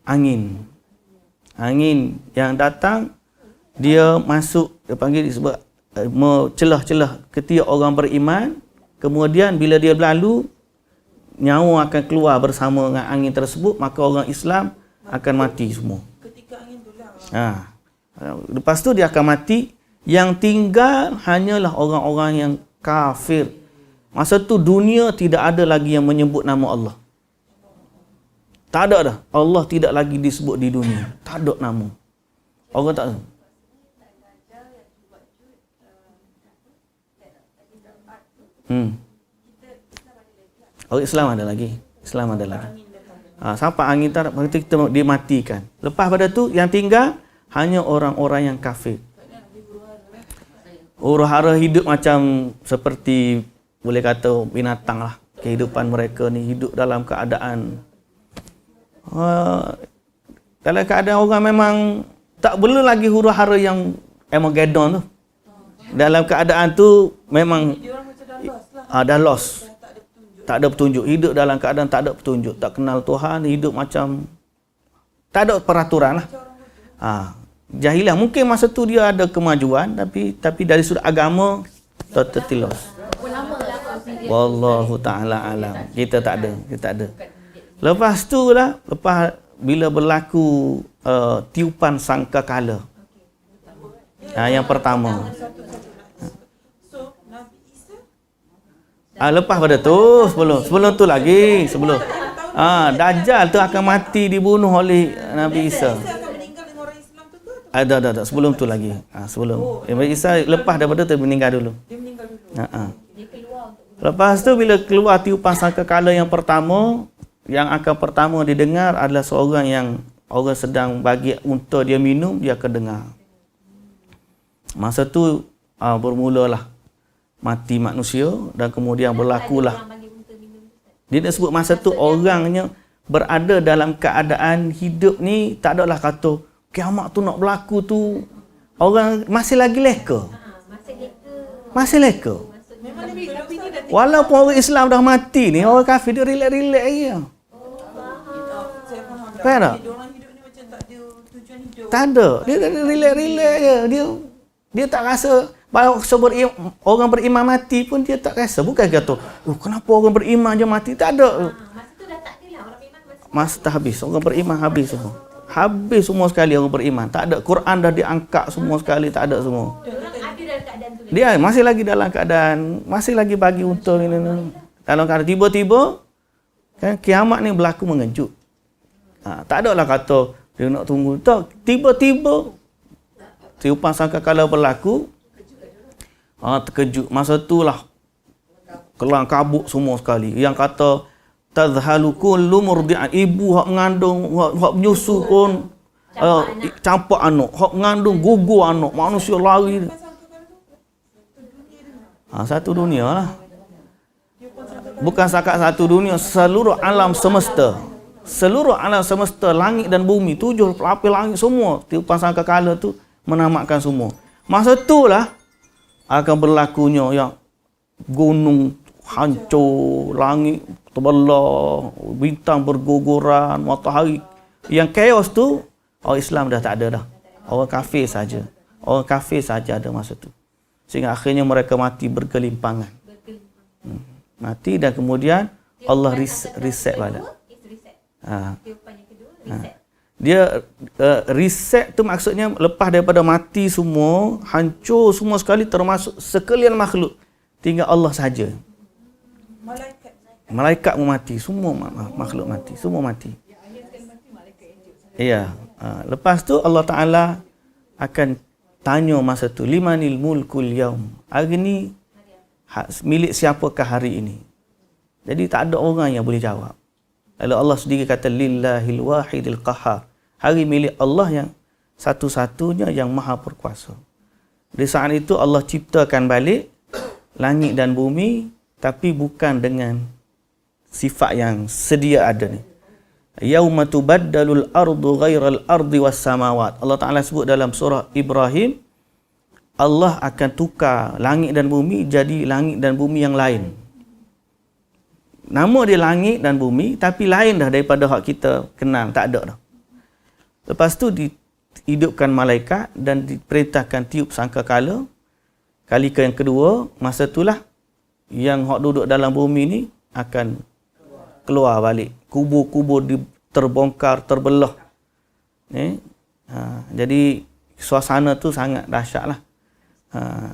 angin. Angin yang datang, dia masuk, dia panggil disebut celah-celah ketiak orang beriman. Kemudian bila dia berlalu, nyawa akan keluar bersama dengan angin tersebut, maka orang Islam akan mati semua. Ketika angin tulang. Lepas tu dia akan mati. Yang tinggal hanyalah orang-orang yang kafir. Masa tu dunia tidak ada lagi yang menyebut nama Allah. Tak ada dah. Allah tidak lagi disebut di dunia. Tak ada nama. Orang tak tahu. Orang Islam ada lagi. Islam ada lagi. Sampai angin tak ada, kita dimatikan. Lepas pada tu yang tinggal hanya orang-orang yang kafir. Huru-hara hidup macam seperti boleh kata binatang lah. Kehidupan mereka ni hidup dalam keadaan dalam keadaan orang memang tak boleh lagi huru-hara yang Armageddon tu. Dalam keadaan tu memang dah lost. Tak ada petunjuk. Hidup dalam keadaan tak ada petunjuk. Tak kenal Tuhan. Hidup macam tak ada peraturan lah. Jahiliah. Mungkin masa tu dia ada kemajuan. Tapi dari sudut agama, totally lost. Wallahu ta'ala alam. Kita tak ada. Lepas tu lah, lepas bila berlaku tiupan sangkakala. Yang pertama. Lepas pada tu, sebelum tu lagi, Dajjal tu akan mati dibunuh oleh Nabi Isa. Ada. Sebelum tu lagi. Sebelum. Nabi Isa lepas daripada tu meninggal dulu. Dia meninggal dulu. Dia keluar untuk Lepas tu bila keluar tiupan sangkakala yang pertama, yang akan pertama didengar adalah seorang yang orang sedang bagi unta dia minum, dia akan dengar. Masa tu bermulalah mati manusia dan kemudian berlakulah. Orang bagi unta minum tu, Ustaz. Dia nak sebut masa tu orangnya berada dalam keadaan hidup ni, tak adalah kata kiamat tu nak berlaku tu. Orang masih lagi leka. Masih leka. Memang Nabi ni dah Walaupun orang Islam dah mati ni, orang kafir dia relax-relax je. saya faham dah. Faham tak? Dia orang hidup ni macam tak ada tujuan hidup. Tak ada. Dia relax-relax je. Dia tak rasa bahawa orang beriman mati pun dia tak rasa. Bukan kata, kenapa orang beriman je mati? Tak ada. Masa tu dah tak ada lah. Orang beriman masih Masa dah habis. Orang beriman habis semua. Habis semua sekali orang beriman. Tak ada. Quran dah diangkat semua sekali. Tak ada semua. orang ada dalam keadaan tu. Dia masih lagi dalam keadaan, masih lagi bagi unta ni. Dalam keadaan tiba-tiba, kan, kiamat ni berlaku mengejut. Tak ada lah kata, dia nak tunggu. Tak, tiba-tiba, tiupan sangkakala berlaku, terkejut. Masa tu lah, kelang kabut semua sekali. Yang kata, tadhalu kullu murdi'an. Ibu hak mengandung, hak menyusu pun, campak anak. Hak mengandung, gugur anak. Manusia lari. Satu dunia lah. Bukan sakat satu dunia, seluruh alam semesta. Seluruh alam semesta, langit dan bumi, 7 lapis langit semua. Tiupan sangkakala tu menamatkan semua. Masa itulah akan berlakunya yang gunung hancur, langit terbelah, bintang berguguran, matahari. Yang chaos tu, orang Islam dah tak ada dah. Orang kafir saja. Orang kafir saja ada masa tu. Sehingga akhirnya mereka mati bergelimpangan. Mati dan kemudian Allah reset balik. Tiupan yang kedua, reset. Dia reset tu maksudnya lepas daripada mati semua, hancur semua sekali termasuk sekalian makhluk. Tinggal Allah saja. Malaikat pun mati, semua makhluk mati, semua mati. Ya. Lepas tu Allah Taala akan tanya masa tu, limanil mulkul yaum. Hari ni milik siapakah hari ini? Jadi tak ada orang yang boleh jawab. Lalu Allah sendiri kata lillahil wahidil qahar. Hari milik Allah yang satu-satunya yang maha berkuasa. Di saat itu Allah ciptakan balik langit dan bumi, tapi bukan dengan sifat yang sedia ada ni. Yauma tubaddalul ardu ghairal ardi was samawat. Allah Taala sebut dalam surah Ibrahim, Allah akan tukar langit dan bumi jadi langit dan bumi yang lain. Nama dia langit dan bumi, tapi lain dah daripada hak kita kenal, tak ada dah. Lepas tu dihidupkan malaikat dan diperintahkan tiup sangkakala. Kali yang kedua, masa itulah yang hak duduk dalam bumi ni akan keluar balik. Kubur-kubur terbongkar, terbelah. Jadi suasana tu sangat dahsyat lah.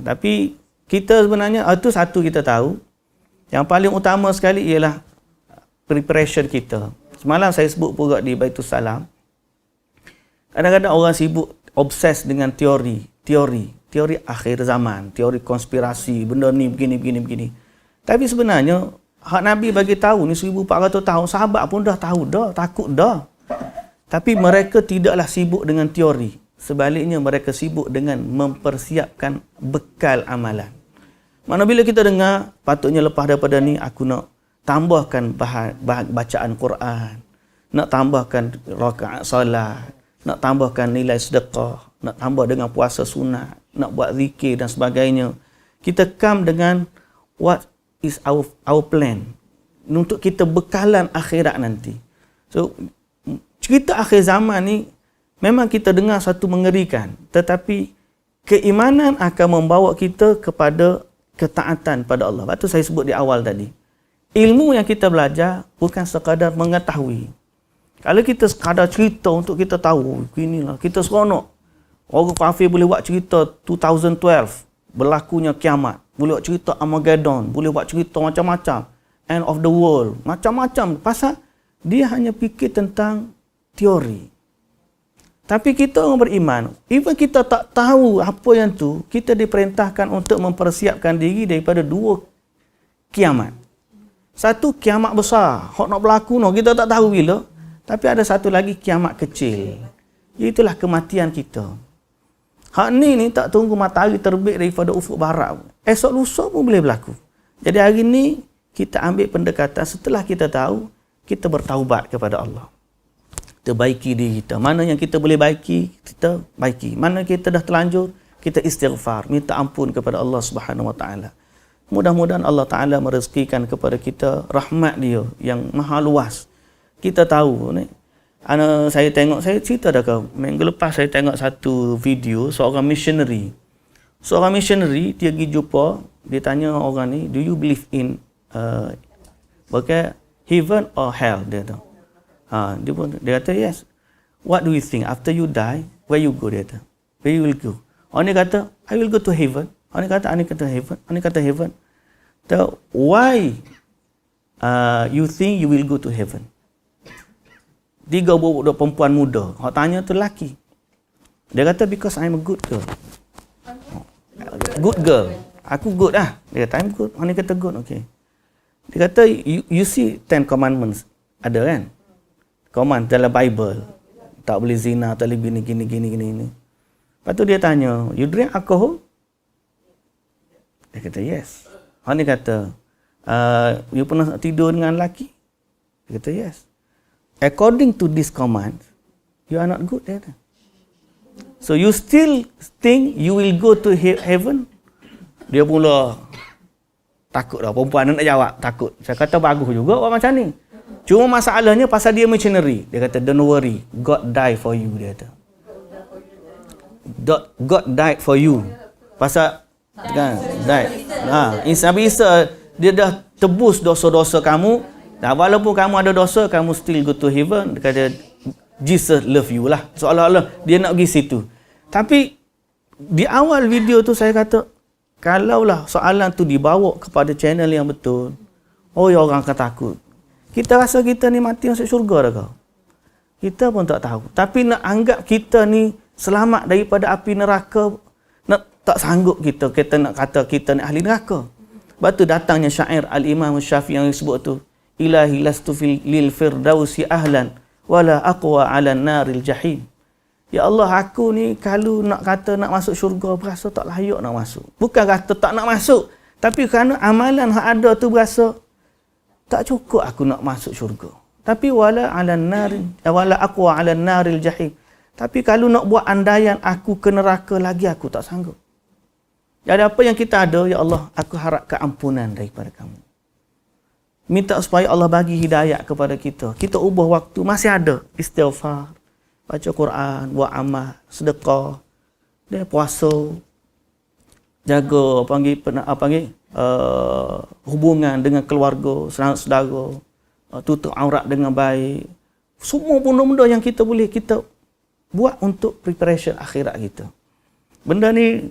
Tapi kita sebenarnya, itu satu kita tahu. Yang paling utama sekali ialah preparation kita. Semalam saya sebut pula di Baitul Salam. Kadang-kadang orang sibuk obses dengan teori akhir zaman, teori konspirasi, benda ni begini. Tapi sebenarnya hak Nabi bagi tahu ni 1400 tahun, sahabat pun dah tahu dah, takut dah. Tapi mereka tidaklah sibuk dengan teori. Sebaliknya mereka sibuk dengan mempersiapkan bekal amalan. Mana bila kita dengar, patutnya lepas daripada ni aku nak tambahkan bacaan Quran, nak tambahkan rakaat solat, nak tambahkan nilai sedekah, nak tambah dengan puasa sunat, nak buat zikir dan sebagainya. Kita come dengan what is our plan untuk kita bekalan akhirat nanti. So, cerita akhir zaman ni memang kita dengar satu mengerikan, tetapi keimanan akan membawa kita kepada ketaatan pada Allah. Lepas tu saya sebut di awal tadi. Ilmu yang kita belajar bukan sekadar mengetahui. Kalau kita sekadar cerita untuk kita tahu, inilah kita seronok. Orang kafir boleh buat cerita 2012, berlakunya kiamat. Boleh buat cerita Armageddon, boleh buat cerita macam-macam. End of the world, macam-macam. Pasal dia hanya fikir tentang teori. Tapi kita orang beriman, even kita tak tahu apa yang tu, kita diperintahkan untuk mempersiapkan diri daripada 2 kiamat. Satu kiamat besar, hok nak berlaku no, kita tak tahu bila. Tapi ada satu lagi kiamat kecil. Itulah kematian kita. Hak ni tak tunggu matahari terbit daripada ufuk barat. Esok lusa pun boleh berlaku. Jadi hari ni kita ambil pendekatan setelah kita tahu, kita bertaubat kepada Allah. Kita baiki diri kita. Mana yang kita boleh baiki, kita baiki. Mana kita dah terlanjur, kita istighfar, minta ampun kepada Allah Subhanahu Wa Taala. Mudah-mudahan Allah Taala merezekikan kepada kita rahmat Dia yang maha luas. Kita tahu ni. Saya cerita dah ke minggu lepas saya tengok satu video seorang missionary. Seorang missionary dia pergi jumpa, dia tanya orang ni, do you believe in heaven or hell? Dia tu. Dia kata yes. What do you think after you die? Where you go? Dia kata. Where you will go? Orang ni kata I will go to heaven. Orang ni kata heaven. Orang ni kata heaven. So why you think you will go to heaven? 3 budak perempuan muda. Hak tanya tu lelaki. Dia kata because I'm a good girl. Good girl. Aku good lah. Dia kata I'm good. Orang ni kata good. Okay. Dia kata you see 10 commandments. Ada kan? Command dalam Bible. Tak boleh zina, tak boleh gini. Lepas tu dia tanya, you drink alcohol? Dia kata yes. Orang ni kata, you pernah tidur dengan lelaki? Dia kata yes. According to this command, you are not good. Dia kata. So you still think you will go to heaven? Dia pula takut dah. Perempuan nak jawab, takut. Saya kata bagus juga orang macam ni. Cuma masalahnya pasal dia missionary. Dia kata don't worry, God die for you. Dia kata. God died for you. Pasal kan, died. Nabi Isa dia dah tebus dosa-dosa kamu. Dan walaupun kamu ada dosa, kamu still go to heaven. Dia kata Jesus love you lah. Seolah-olah dia nak pergi situ. Tapi di awal video tu saya kata, kalaulah soalan tu dibawa kepada channel yang betul, orang akan takut. Kita rasa kita ni mati masuk syurga dah kau. Kita pun tak tahu. Tapi nak anggap kita ni selamat daripada api neraka, tak sanggup kita nak kata kita ni ahli neraka. Sebab tu datangnya syair Al-Imam Syafi'i yang disebut tu, Ilahi lastu lil firdausi ahlan wala aqwa ala naril jahim. Ya Allah, aku ni kalau nak kata nak masuk syurga berasa tak layak nak masuk. Bukan kata tak nak masuk, tapi kerana amalan yang ada tu berasa tak cukup aku nak masuk syurga. Tapi wala aqwa ala naril jahim. Tapi kalau nak buat andaian aku ke neraka lagi, aku tak sanggup. Jadi apa yang kita ada, ya Allah, aku harap keampunan daripada kamu. Minta supaya Allah bagi hidayah kepada kita. Kita ubah waktu, masih ada istighfar, baca Quran, buat amal, sedekah, dia puasa, jaga hubungan dengan keluarga, saudara, tutup aurat dengan baik. Semua benda-benda yang kita boleh kita buat untuk preparation akhirat kita. Benda ni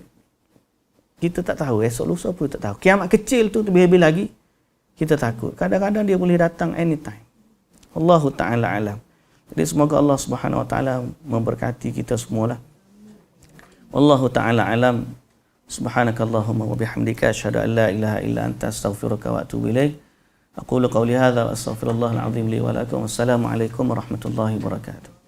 kita tak tahu, esok lusa pun tak tahu. Kiamat kecil tu lebih-lebih lagi kita takut. Kadang-kadang dia boleh datang anytime. Allahu Ta'ala alam. Jadi semoga Allah Subhanahu Wa Ta'ala memberkati kita semualah. Wallahu Ta'ala alam. Subhanakallahumma wa bihamdika asyhadu an la ilaha illa anta astaghfiruka wa atubu ilaik. Aqulu qawli hadza wa astaghfirullahal azim li wa lakum. Wassalamu alaikum warahmatullahi wabarakatuh.